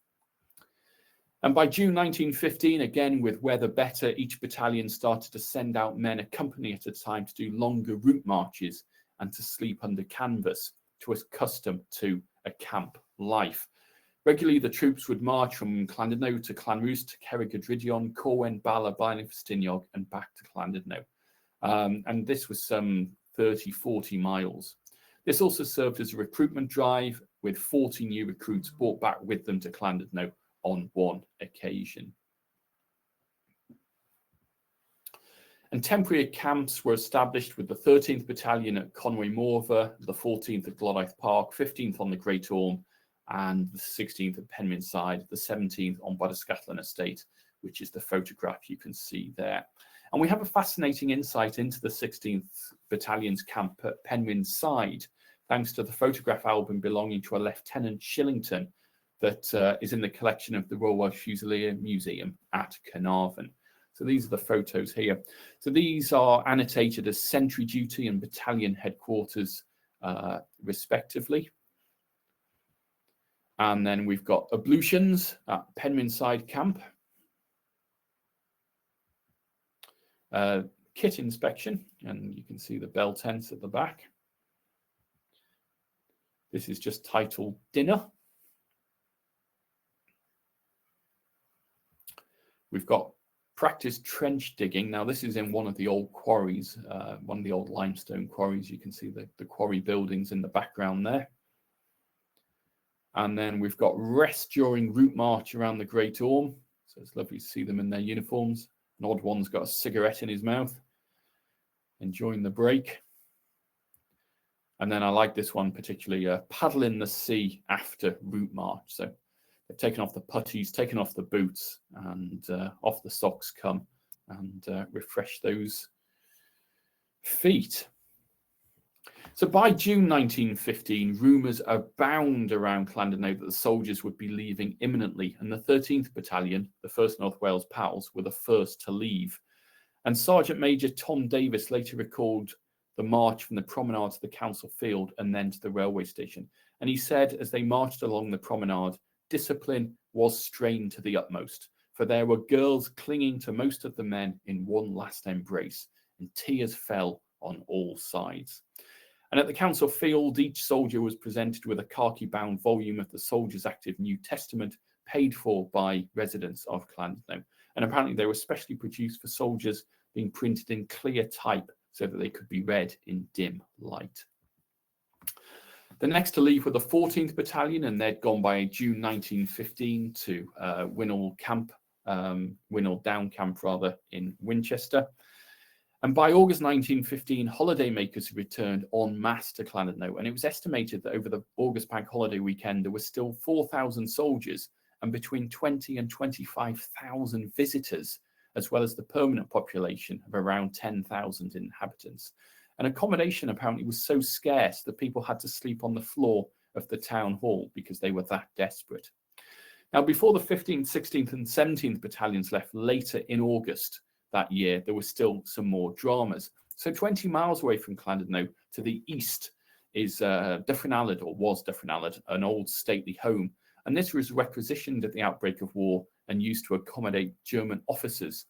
And by June 1915, again with weather better, each battalion started to send out men a company at a time to do longer route marches and to sleep under canvas, to accustom to a camp life. Regularly, the troops would march from Llandudno to Llanrwst, to Cerrig-y-Drudion, Corwen, Bala, Blaenau-Ffestiniog, and back to Llandudno. And this was some 30-40 miles. This also served as a recruitment drive, with 40 new recruits brought back with them to Llandudno on one occasion. And temporary camps were established with the 13th Battalion at Conwy Morfa, the 14th at Gloddaith Park, 15th on the Great Orme, and the 16th at Penrhyn-Side, the 17th on Bustling Estate, which is the photograph you can see there. And we have a fascinating insight into the 16th Battalion's camp at Penrhyn-Side thanks to the photograph album belonging to a Lieutenant Shillington that is in the collection of the Royal Welsh Fusilier Museum at Carnarvon. So these are the photos here. So these are annotated as sentry duty and battalion headquarters, respectively. And then we've got ablutions at Penrhyn Camp. Kit inspection, and you can see the bell tents at the back. This is just titled Dinner. We've got practice trench digging. Now this is in one of the old quarries, one of the old limestone quarries. You can see the quarry buildings in the background there. And then we've got rest during route march around the Great Orme. So it's lovely to see them in their uniforms. An odd one's got a cigarette in his mouth, enjoying the break. And then I like this one particularly, paddle in the sea after route march. So they've taken off the puttees, taken off the boots, and off the socks come and refresh those feet. So by June 1915, rumours abound around Llandudno that the soldiers would be leaving imminently, and the 13th Battalion, the 1st North Wales Pals, were the first to leave. And Sergeant Major Tom Davis later recalled the march from the promenade to the council field and then to the railway station. And he said, as they marched along the promenade, discipline was strained to the utmost, for there were girls clinging to most of the men in one last embrace, and tears fell on all sides. And at the council field, each soldier was presented with a khaki-bound volume of the Soldier's Active New Testament, paid for by residents of Llandudno. And apparently they were specially produced for soldiers, being printed in clear type so that they could be read in dim light. The next to leave were the 14th Battalion, and they'd gone by June 1915 to Winnall Down Camp rather, in Winchester. And by August 1915, holidaymakers returned en masse to Llandudno, and it was estimated that over the August bank holiday weekend, there were still 4,000 soldiers and between 20 and 25,000 visitors, as well as the permanent population of around 10,000 inhabitants. And accommodation apparently was so scarce that people had to sleep on the floor of the town hall because they were that desperate. Now, before the 15th, 16th and 17th battalions left later in August that year, there were still some more dramas. So 20 miles away from Llandudno to the east is Dyffryn or was Dyffryn, an old stately home. And this was requisitioned at the outbreak of war and used to accommodate German officers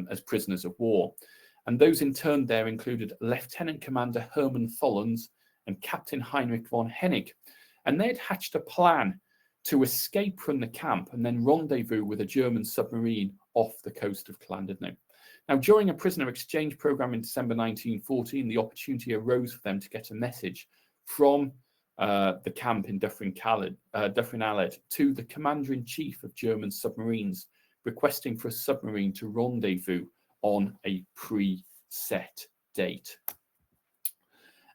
as prisoners of war. And those interned there included Lieutenant Commander Hermann Thollens and Captain Heinrich von Hennig. And they'd hatched a plan to escape from the camp and then rendezvous with a German submarine off the coast of Llandudno. Now, during a prisoner exchange program in December 1914, the opportunity arose for them to get a message from the camp in Dyffryn to the commander-in-chief of German submarines, requesting for a submarine to rendezvous on a pre-set date.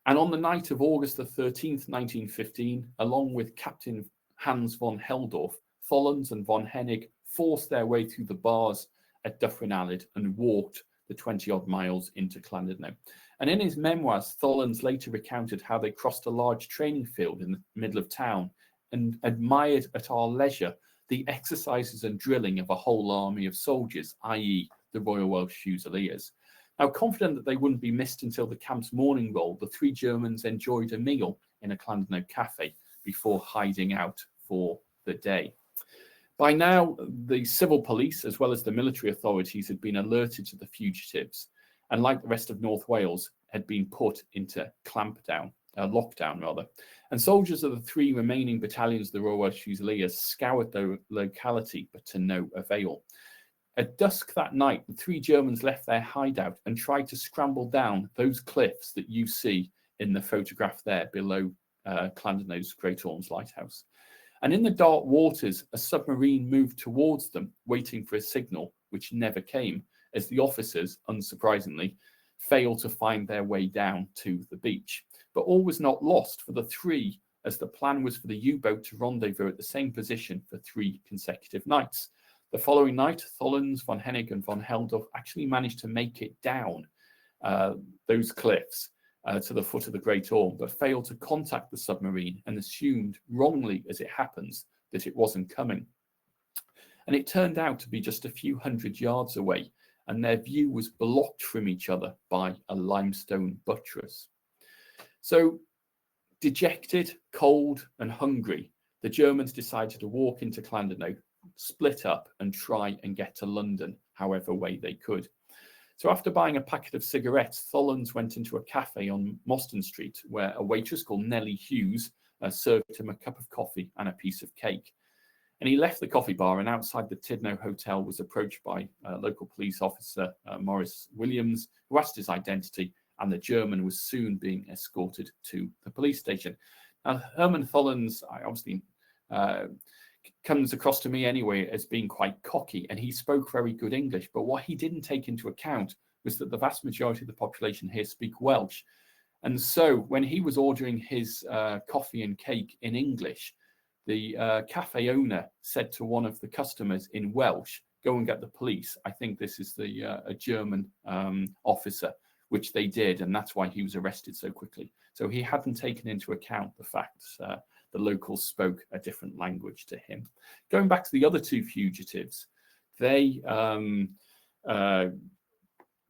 And on the night of August the 13th, 1915, along with Captain Hans von Heldorf, Thollens and von Hennig forced their way through the bars at Dyffryn and walked the 20-odd miles into Llandudno. And in his memoirs, Thollens later recounted how they crossed a large training field in the middle of town and admired at our leisure the exercises and drilling of a whole army of soldiers, i.e. the Royal Welsh Fusiliers. Now, confident that they wouldn't be missed until the camp's morning roll, the three Germans enjoyed a meal in a Llandudno cafe before hiding out for the day. By now, the civil police, as well as the military authorities, had been alerted to the fugitives, and like the rest of North Wales, had been put into lockdown. And soldiers of the three remaining battalions of the Royal Welsh Fusiliers scoured the locality, but to no avail. At dusk that night, the three Germans left their hideout and tried to scramble down those cliffs that you see in the photograph there below Llandudno's Great Orme's lighthouse. And in the dark waters, a submarine moved towards them, waiting for a signal, which never came, as the officers, unsurprisingly, failed to find their way down to the beach. But all was not lost for the three, as the plan was for the U-boat to rendezvous at the same position for 3 consecutive nights. The following night, Thollens, von Hennig and von Heldorf actually managed to make it down those cliffs, to the foot of the Great Orme, but failed to contact the submarine and assumed, wrongly as it happens, that it wasn't coming. And it turned out to be just a few hundred yards away, and their view was blocked from each other by a limestone buttress. So, dejected, cold, and hungry, the Germans decided to walk into Llandudno, split up, and try and get to London however way they could. So after buying a packet of cigarettes, Thollons went into a cafe on Mostyn Street, where a waitress called Nellie Hughes served him a cup of coffee and a piece of cake. And he left the coffee bar, and outside the Tidno Hotel was approached by local police officer Maurice Williams, who asked his identity, and the German was soon being escorted to the police station. Now, Herman Thollons, obviously, comes across to me anyway as being quite cocky, and he spoke very good English, but what he didn't take into account was that the vast majority of the population here speak Welsh. And so when he was ordering his coffee and cake in English, the cafe owner said to one of the customers in Welsh, "Go and get the police. I think this is a German officer," which they did, and that's why he was arrested so quickly. So he hadn't taken into account the fact the locals spoke a different language to him. Going back to the other two fugitives, they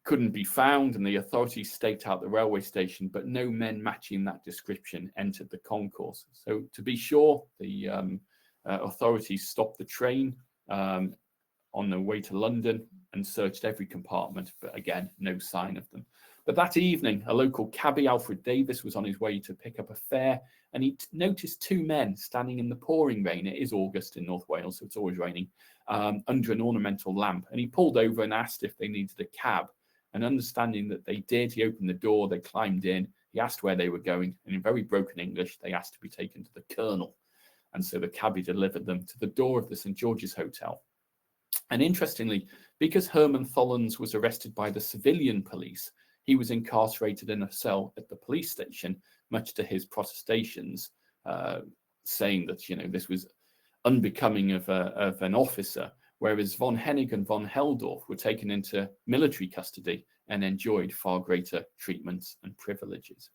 couldn't be found, and the authorities staked out the railway station, but no men matching that description entered the concourse. So to be sure, the authorities stopped the train on the way to London and searched every compartment, but again, no sign of them. But that evening, a local cabbie, Alfred Davis, was on his way to pick up a fare, and he noticed two men standing in the pouring rain. It is August in North Wales, so it's always raining, under an ornamental lamp. And he pulled over and asked if they needed a cab. And understanding that they did, he opened the door, they climbed in, he asked where they were going, and in very broken English, they asked to be taken to the Colonel. And so the cabbie delivered them to the door of the St. George's Hotel. And interestingly, because Herman Thollons was arrested by the civilian police, he was incarcerated in a cell at the police station, much to his protestations, saying that, you know, this was unbecoming of an officer, whereas von Hennig and von Heldorf were taken into military custody and enjoyed far greater treatments and privileges.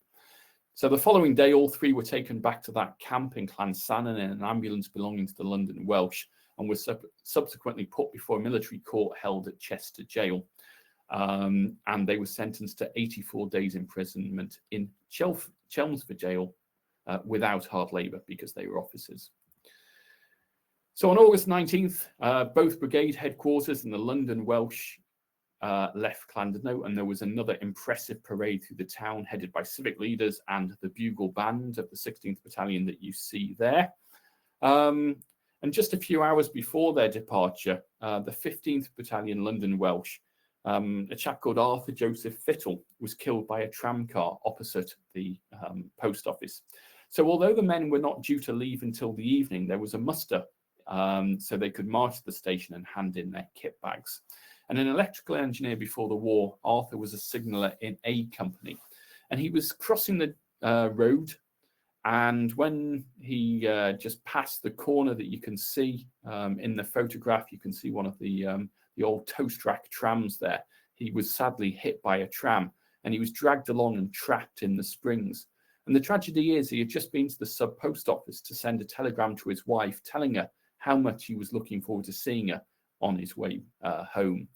So the following day, all three were taken back to that camp in Llansannan in an ambulance belonging to the London Welsh, and were subsequently put before a military court held at Chester Jail. And they were sentenced to 84 days imprisonment in Chelmsford Jail without hard labour because they were officers. So on August 19th, both brigade headquarters and the London Welsh left Llandudno, and there was another impressive parade through the town headed by civic leaders and the bugle band of the 16th Battalion that you see there. And just a few hours before their departure, the 15th Battalion London Welsh, a chap called Arthur Joseph Fittle, was killed by a tramcar opposite the post office. So although the men were not due to leave until the evening, there was a muster so they could march to the station and hand in their kit bags. And an electrical engineer before the war, Arthur was a signaller in A Company, and he was crossing the road. And when he just passed the corner that you can see in the photograph, you can see one of the old toast rack trams there. He was sadly hit by a tram, and he was dragged along and trapped in the springs. And the tragedy is he had just been to the sub post office to send a telegram to his wife telling her how much he was looking forward to seeing her on his way home.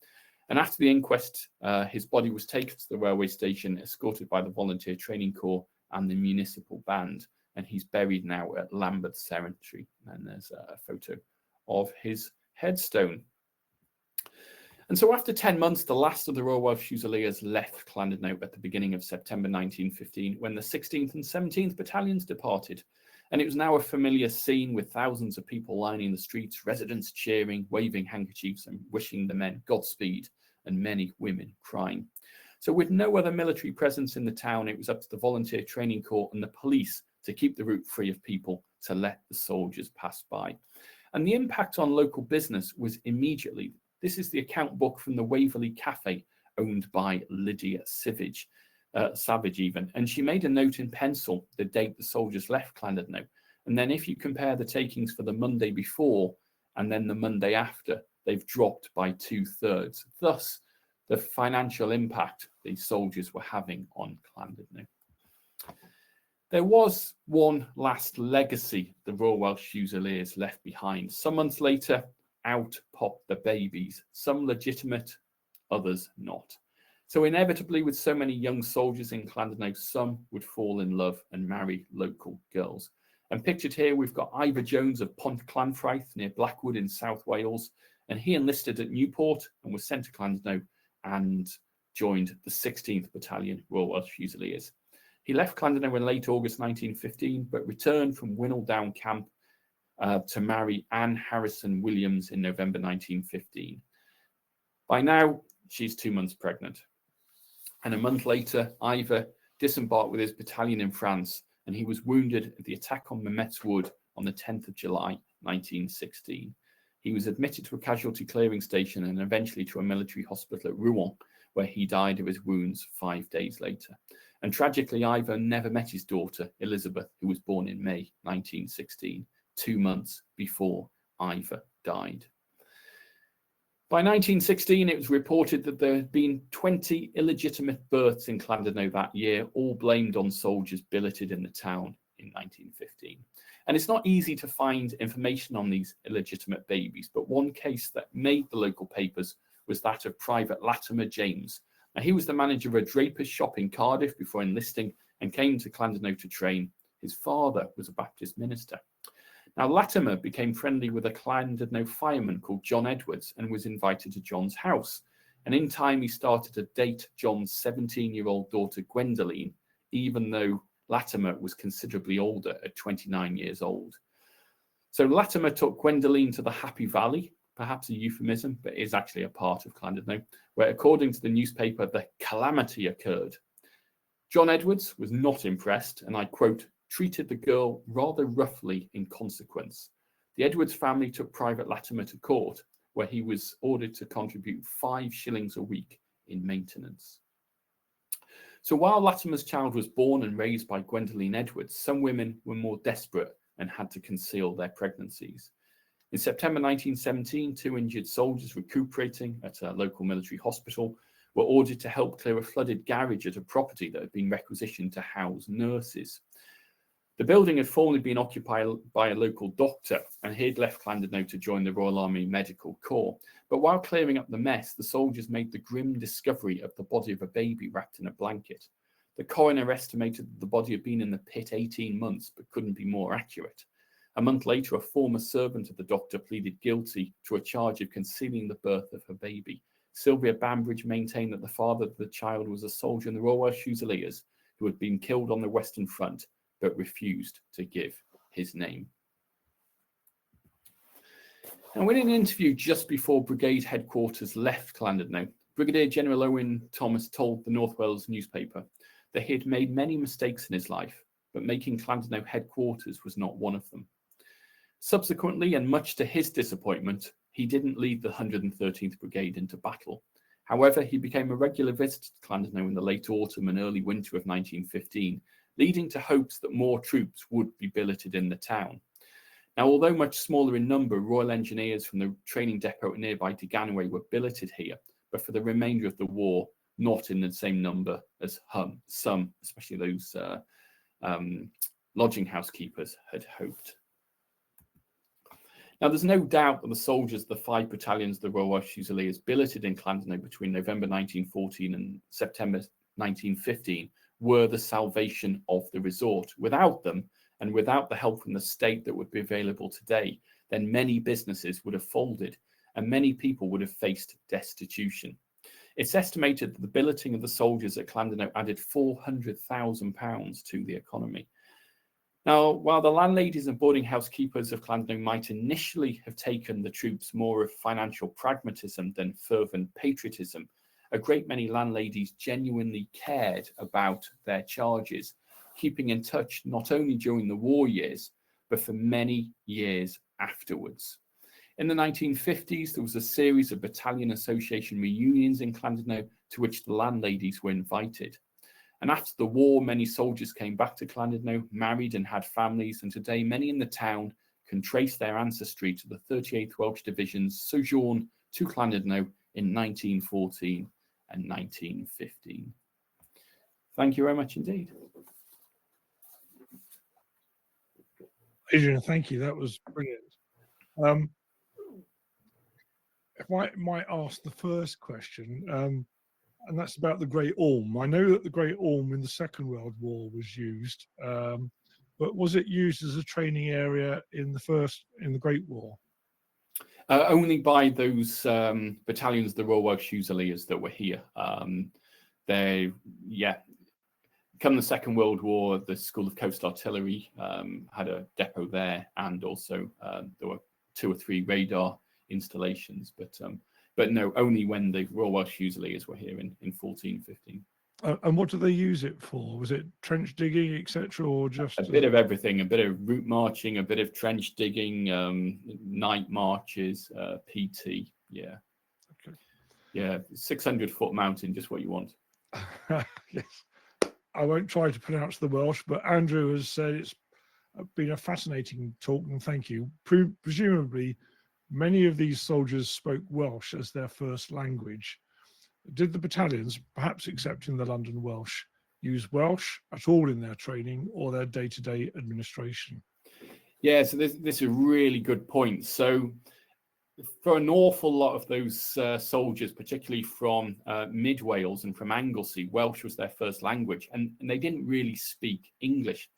And after the inquest, his body was taken to the railway station, escorted by the Volunteer Training Corps and the municipal band. And he's buried now at Lambeth Cemetery. And there's a photo of his headstone. And so after 10 months, the last of the Royal Welsh Fusiliers left Llandudno at the beginning of September 1915, when the 16th and 17th Battalions departed. And it was now a familiar scene with thousands of people lining the streets, residents cheering, waving handkerchiefs and wishing the men Godspeed, and many women crying. So with no other military presence in the town, it was up to the Volunteer Training Corps and the police to keep the route free of people, to let the soldiers pass by. And the impact on local business was immediately. This is the account book from the Waverley Cafe, owned by Lydia Savage even. And she made a note in pencil the date the soldiers left Llandudno. And then if you compare the takings for the Monday before and then the Monday after, they've dropped by 2/3. Thus, the financial impact these soldiers were having on Llandudno. There was one last legacy the Royal Welsh Fusiliers left behind. Some months later, out popped the babies, some legitimate, others not. So inevitably, with so many young soldiers in Llandudno, some would fall in love and marry local girls. And pictured here, we've got Ivor Jones of Pont Llanfraith near Blackwood in South Wales. And he enlisted at Newport and was sent to Llandudno and joined the 16th Battalion Royal Welsh Fusiliers. He left Llandudno in late August 1915, but returned from Winnall Down camp to marry Anne Harrison Williams in November 1915. By now, she's 2 months pregnant. And a month later, Ivor disembarked with his battalion in France, and he was wounded at the attack on Mametz Wood on the 10th of July 1916. He was admitted to a casualty clearing station and eventually to a military hospital at Rouen, where he died of his wounds 5 days later. And tragically, Ivor never met his daughter, Elizabeth, who was born in May 1916, 2 months before Ivor died. By 1916, it was reported that there had been 20 illegitimate births in Llandudno that year, all blamed on soldiers billeted in the town in 1915. And it's not easy to find information on these illegitimate babies, but one case that made the local papers was that of Private Latimer James. Now, he was the manager of a draper's shop in Cardiff before enlisting and came to Llandudno to train. His father was a Baptist minister. Now, Latimer became friendly with a Llandudno fireman called John Edwards and was invited to John's house. And in time, he started to date John's 17-year-old daughter, Gwendoline, even though Latimer was considerably older at 29 years old. So Latimer took Gwendoline to the Happy Valley, perhaps a euphemism, but is actually a part of Llandudno, where, according to the newspaper, the calamity occurred. John Edwards was not impressed, and I quote, treated the girl rather roughly in consequence. The Edwards family took Private Latimer to court, where he was ordered to contribute 5 shillings a week in maintenance. So while Latimer's child was born and raised by Gwendoline Edwards, some women were more desperate and had to conceal their pregnancies. In September 1917, 2 injured soldiers recuperating at a local military hospital were ordered to help clear a flooded garage at a property that had been requisitioned to house nurses. The building had formerly been occupied by a local doctor, and he had left Llandudno to join the Royal Army Medical Corps. But while clearing up the mess, the soldiers made the grim discovery of the body of a baby wrapped in a blanket. The coroner estimated that the body had been in the pit 18 months, but couldn't be more accurate. A month later, a former servant of the doctor pleaded guilty to a charge of concealing the birth of her baby. Sylvia Bambridge maintained that the father of the child was a soldier in the Royal Welsh Fusiliers who had been killed on the Western Front, but refused to give his name. Now, in an interview just before brigade headquarters left Llandudno, Brigadier General Owen Thomas told the North Wales newspaper that he had made many mistakes in his life, but making Llandudno headquarters was not one of them. Subsequently, and much to his disappointment, he didn't lead the 113th Brigade into battle. However, he became a regular visitor to Llandudno in the late autumn and early winter of 1915, leading to hopes that more troops would be billeted in the town. Now, although much smaller in number, Royal Engineers from the training depot at nearby Deganaway were billeted here, but for the remainder of the war, not in the same number as some, especially those lodging house keepers, had hoped. Now, there's no doubt that the soldiers of the 5 battalions of the Royal Welsh Fusiliers billeted in Llandudno between November 1914 and September 1915 were the salvation of the resort. Without them, and without the help from the state that would be available today, then many businesses would have folded and many people would have faced destitution. It's estimated that the billeting of the soldiers at Llandudno added £400,000 to the economy. Now, while the landladies and boarding house keepers of Llandudno might initially have taken the troops more of financial pragmatism than fervent patriotism, a great many landladies genuinely cared about their charges, keeping in touch not only during the war years, but for many years afterwards. In the 1950s, there was a series of battalion association reunions in Llandudno to which the landladies were invited. And after the war, many soldiers came back to Llandudno, married and had families, and today many in the town can trace their ancestry to the 38th Welsh Division's sojourn to Llandudno in 1914 and 1915. Thank you very much indeed. Adrian, thank you. That was brilliant. If I might ask the first question, and that's about the Great Orme. I know that the Great Orme in the Second World War was used, but was it used as a training area in the Great War? Only by those battalions, the Royal Welsh Fusiliers that were here. Come the Second World War, the School of Coast Artillery had a depot there, and also there were 2 or 3 radar installations. But no, only when the Royal Welsh Fusiliers were here in 1415. And what did they use it for? Was it trench digging, etc., or just a bit of everything? A bit of route marching, a bit of trench digging, night marches, PT. Yeah, okay. Yeah, 600-foot mountain, just what you want. Yes. I won't try to pronounce the Welsh, but Andrew has said it's been a fascinating talk, and thank you. Presumably, many of these soldiers spoke Welsh as their first language. Did the battalions, perhaps excepting the London Welsh, use Welsh at all in their training or their day-to-day administration? Yeah, so this is a really good point. So for an awful lot of those soldiers, particularly from mid Wales and from Anglesey, Welsh was their first language, and they didn't really speak English.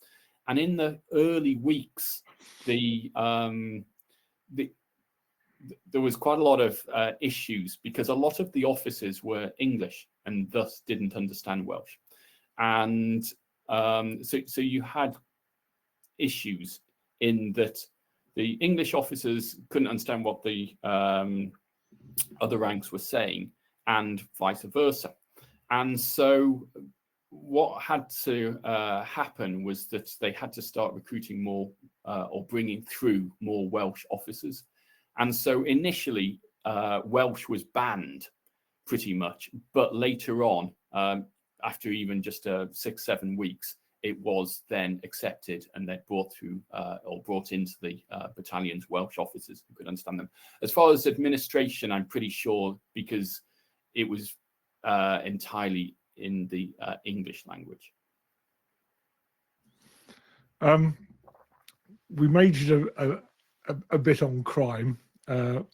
And in the early weeks, there was quite a lot of issues because a lot of the officers were English and thus didn't understand Welsh. And so you had issues in that the English officers couldn't understand what the other ranks were saying, and vice versa. And so what had to happen was that they had to start recruiting more or bringing through more Welsh officers. And so initially, Welsh was banned pretty much, but later on, after even just 6-7 weeks, it was then accepted and then brought into the battalions Welsh officers who could understand them. As far as administration, I'm pretty sure because it was entirely in the English language. We majored a bit on crime,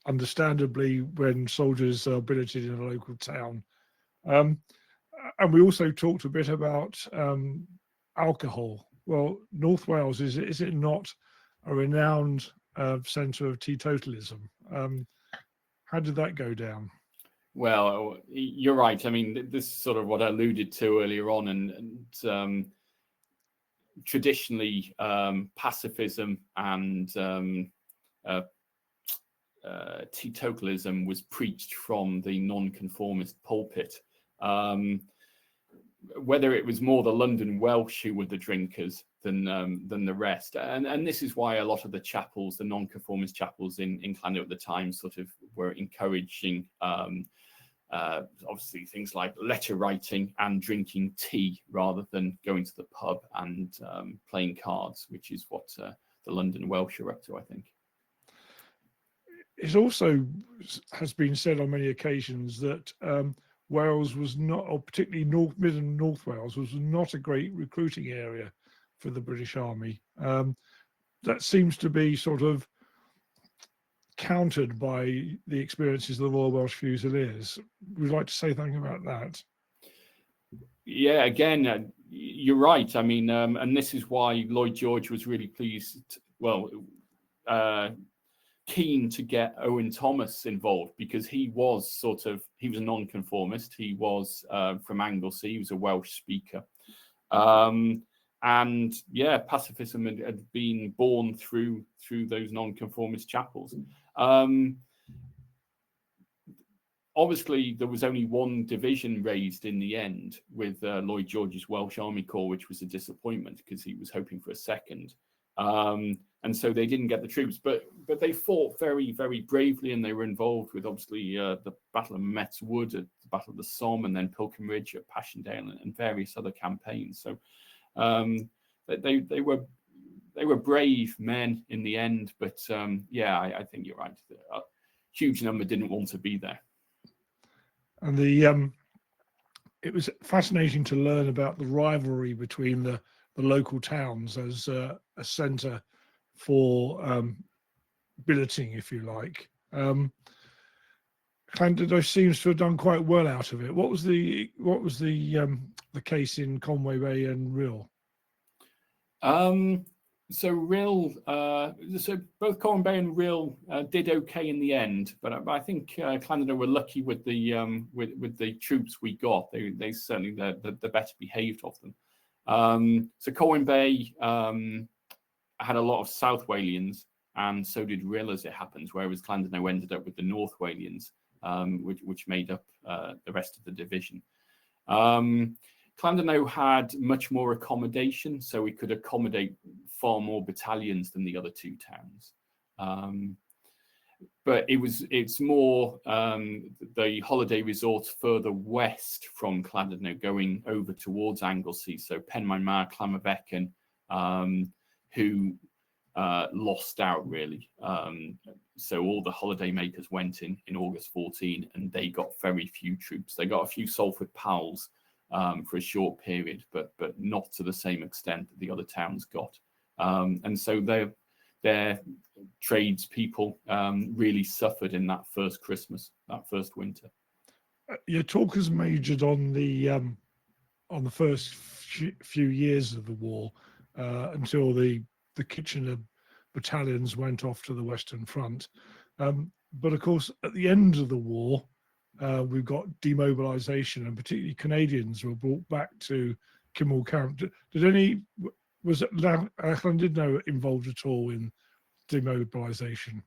understandably, when soldiers are billeted in a local town. And we also talked a bit about alcohol. Well, North Wales, is it not a renowned centre of teetotalism? How did that go down? Well, you're right. I mean, this is sort of what I alluded to earlier on, and traditionally pacifism and teetotalism was preached from the nonconformist pulpit. Whether it was more the London Welsh who were the drinkers than the rest, and this is why a lot of the chapels, the nonconformist chapels in Llandudno at the time, sort of were encouraging obviously things like letter writing and drinking tea rather than going to the pub and playing cards, which is what the London Welsh are up to, I think. It also has been said on many occasions that Wales was not, or particularly Mid and North Wales, was not a great recruiting area for the British Army. That seems to be sort of countered by the experiences of the Royal Welsh Fusiliers. Would you like to say something about that? Yeah, again, you're right. I mean, and this is why Lloyd George was really pleased, keen to get Owen Thomas involved, because he was a nonconformist. He was from Anglesey. He was a Welsh speaker. And yeah, pacifism had been born through those nonconformist chapels. Obviously, there was only one division raised in the end with Lloyd George's Welsh Army Corps, which was a disappointment because he was hoping for a second. And so they didn't get the troops, but they fought very, very bravely, and they were involved with obviously the Battle of Metz Wood, the Battle of the Somme, and then Pilkem Ridge at Passchendaele, and various other campaigns. So they were brave men in the end, but yeah, I think you're right. A huge number didn't want to be there. And it was fascinating to learn about the rivalry between the local towns as a centre for billeting, if you like. Llandudno seems to have done quite well out of it. What was the case in Conway Bay and Rhyl? So Rhyl, so both Conway Bay and Rhyl did okay in the end, but I think Llandudno were lucky with the troops we got. They certainly the better behaved of them. So Conway Bay had a lot of South Walians, and so did Rhyl, as it happens, whereas Llandudno ended up with the North Walians, which made up the rest of the division. Llandudno had much more accommodation, so we could accommodate far more battalions than the other two towns. But it's more the holiday resorts further west from Llandudno, going over towards Anglesey, so Penmaenmawr, Llanfyddwchan, who lost out really. So all the holidaymakers went in August 14, and they got very few troops. They got a few Salford pals for a short period, but not to the same extent that the other towns got. And so their tradespeople really suffered in that first Christmas, that first winter. Your talk has majored on the first few years of the war until the Kitchener battalions went off to the Western Front. But of course, at the end of the war, we've got demobilisation, and particularly Canadians were brought back to Kimmel Camp. Was Llandudno involved at all in demobilisation?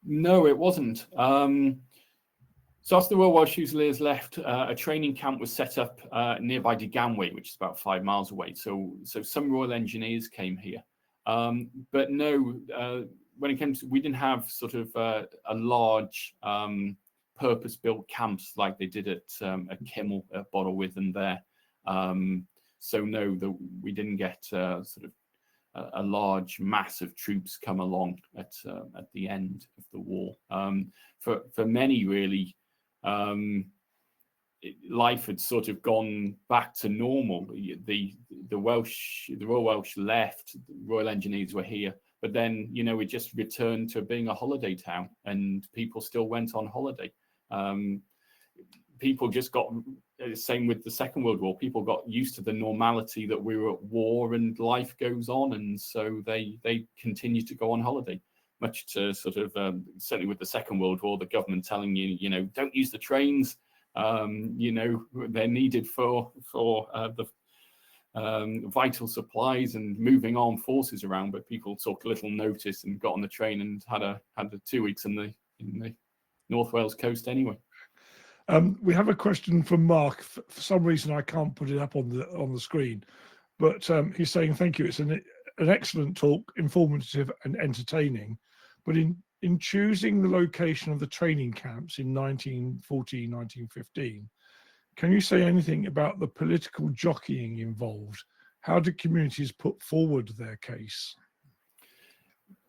No, it wasn't. So after the Royal Welsh Fusiliers left, a training camp was set up nearby Deganwy, which is about 5 miles away. So some Royal Engineers came here. But no, when it came to, we didn't have sort of a large purpose-built camps like they did at Kimmel, at Borrowithen there. So no, we didn't get sort of a large mass of troops come along at the end of the war. For many, really, life had sort of gone back to normal. The Royal Welsh left, the Royal Engineers were here, but then, you know, it just returned to being a holiday town, and people still went on holiday. People just got, same with the Second World War, people got used to the normality that we were at war and life goes on, and so they continued to go on holiday. Much to sort of, certainly with the Second World War, the government telling you, you know, don't use the trains, you know, they're needed for the vital supplies and moving armed forces around, but people took little notice and got on the train and had a 2 weeks in the North Wales coast anyway. We have a question from Mark. For some reason, I can't put it up on the screen, but he's saying thank you. It's an excellent talk, informative and entertaining. But in choosing the location of the training camps in 1914, 1915, can you say anything about the political jockeying involved? How did communities put forward their case?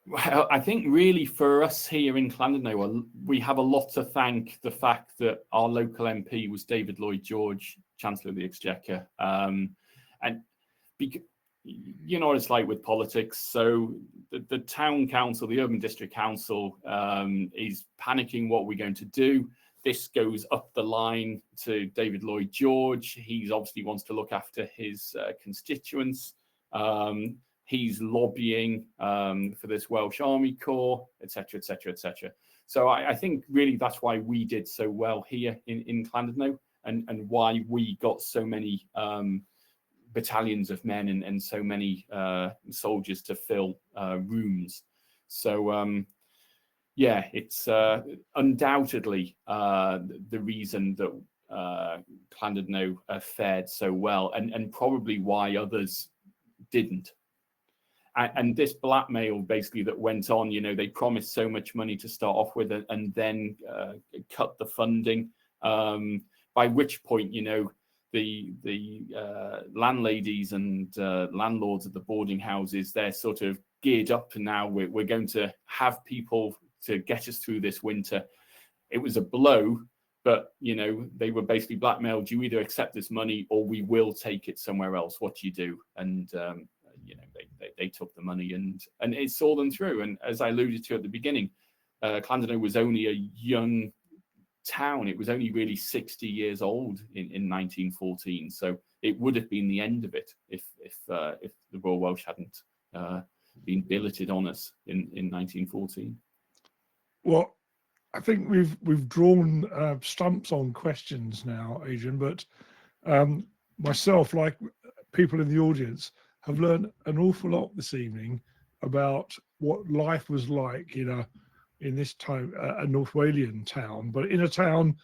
Well, I think really for us here in Llandudno, we have a lot to thank the fact that our local MP was David Lloyd George, Chancellor of the Exchequer. And you know what it's like with politics. So the town council, the urban district council is panicking what we're going to do. This goes up the line to David Lloyd George. He obviously wants to look after his constituents. He's lobbying for this Welsh Army Corps, etc., etc., etc. So I think really that's why we did so well here in Llandudno, and why we got so many battalions of men and so many soldiers to fill rooms. So yeah, it's undoubtedly the reason that Llandudno fared so well, and probably why others didn't. And this blackmail basically that went on, you know, they promised so much money to start off with and then cut the funding, by which point, you know, the landladies and landlords of the boarding houses, they're sort of geared up to now, we're going to have people to get us through this winter. It was a blow, but, you know, they were basically blackmailed. You either accept this money or we will take it somewhere else. What do you do? And they took the money and it saw them through. And as I alluded to at the beginning, Llandudno was only a young town. It was only really 60 years old in 1914. So it would have been the end of it if the Royal Welsh hadn't been billeted on us in 1914. Well, I think we've drawn stumps on questions now, Adrian, but myself, like people in the audience, have learned an awful lot this evening about what life was like in this time, a North Walian town, but in a town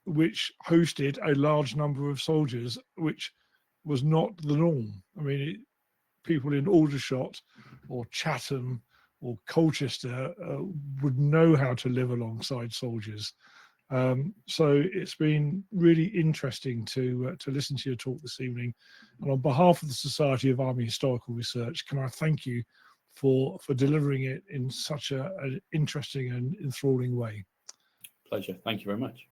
which hosted a large number of soldiers, which was not the norm. I mean, people in Aldershot or Chatham or Colchester would know how to live alongside soldiers. So it's been really interesting to listen to your talk this evening. And on behalf of the Society of Army Historical Research, can I thank you for delivering it in such an interesting and enthralling way. Pleasure. Thank you very much.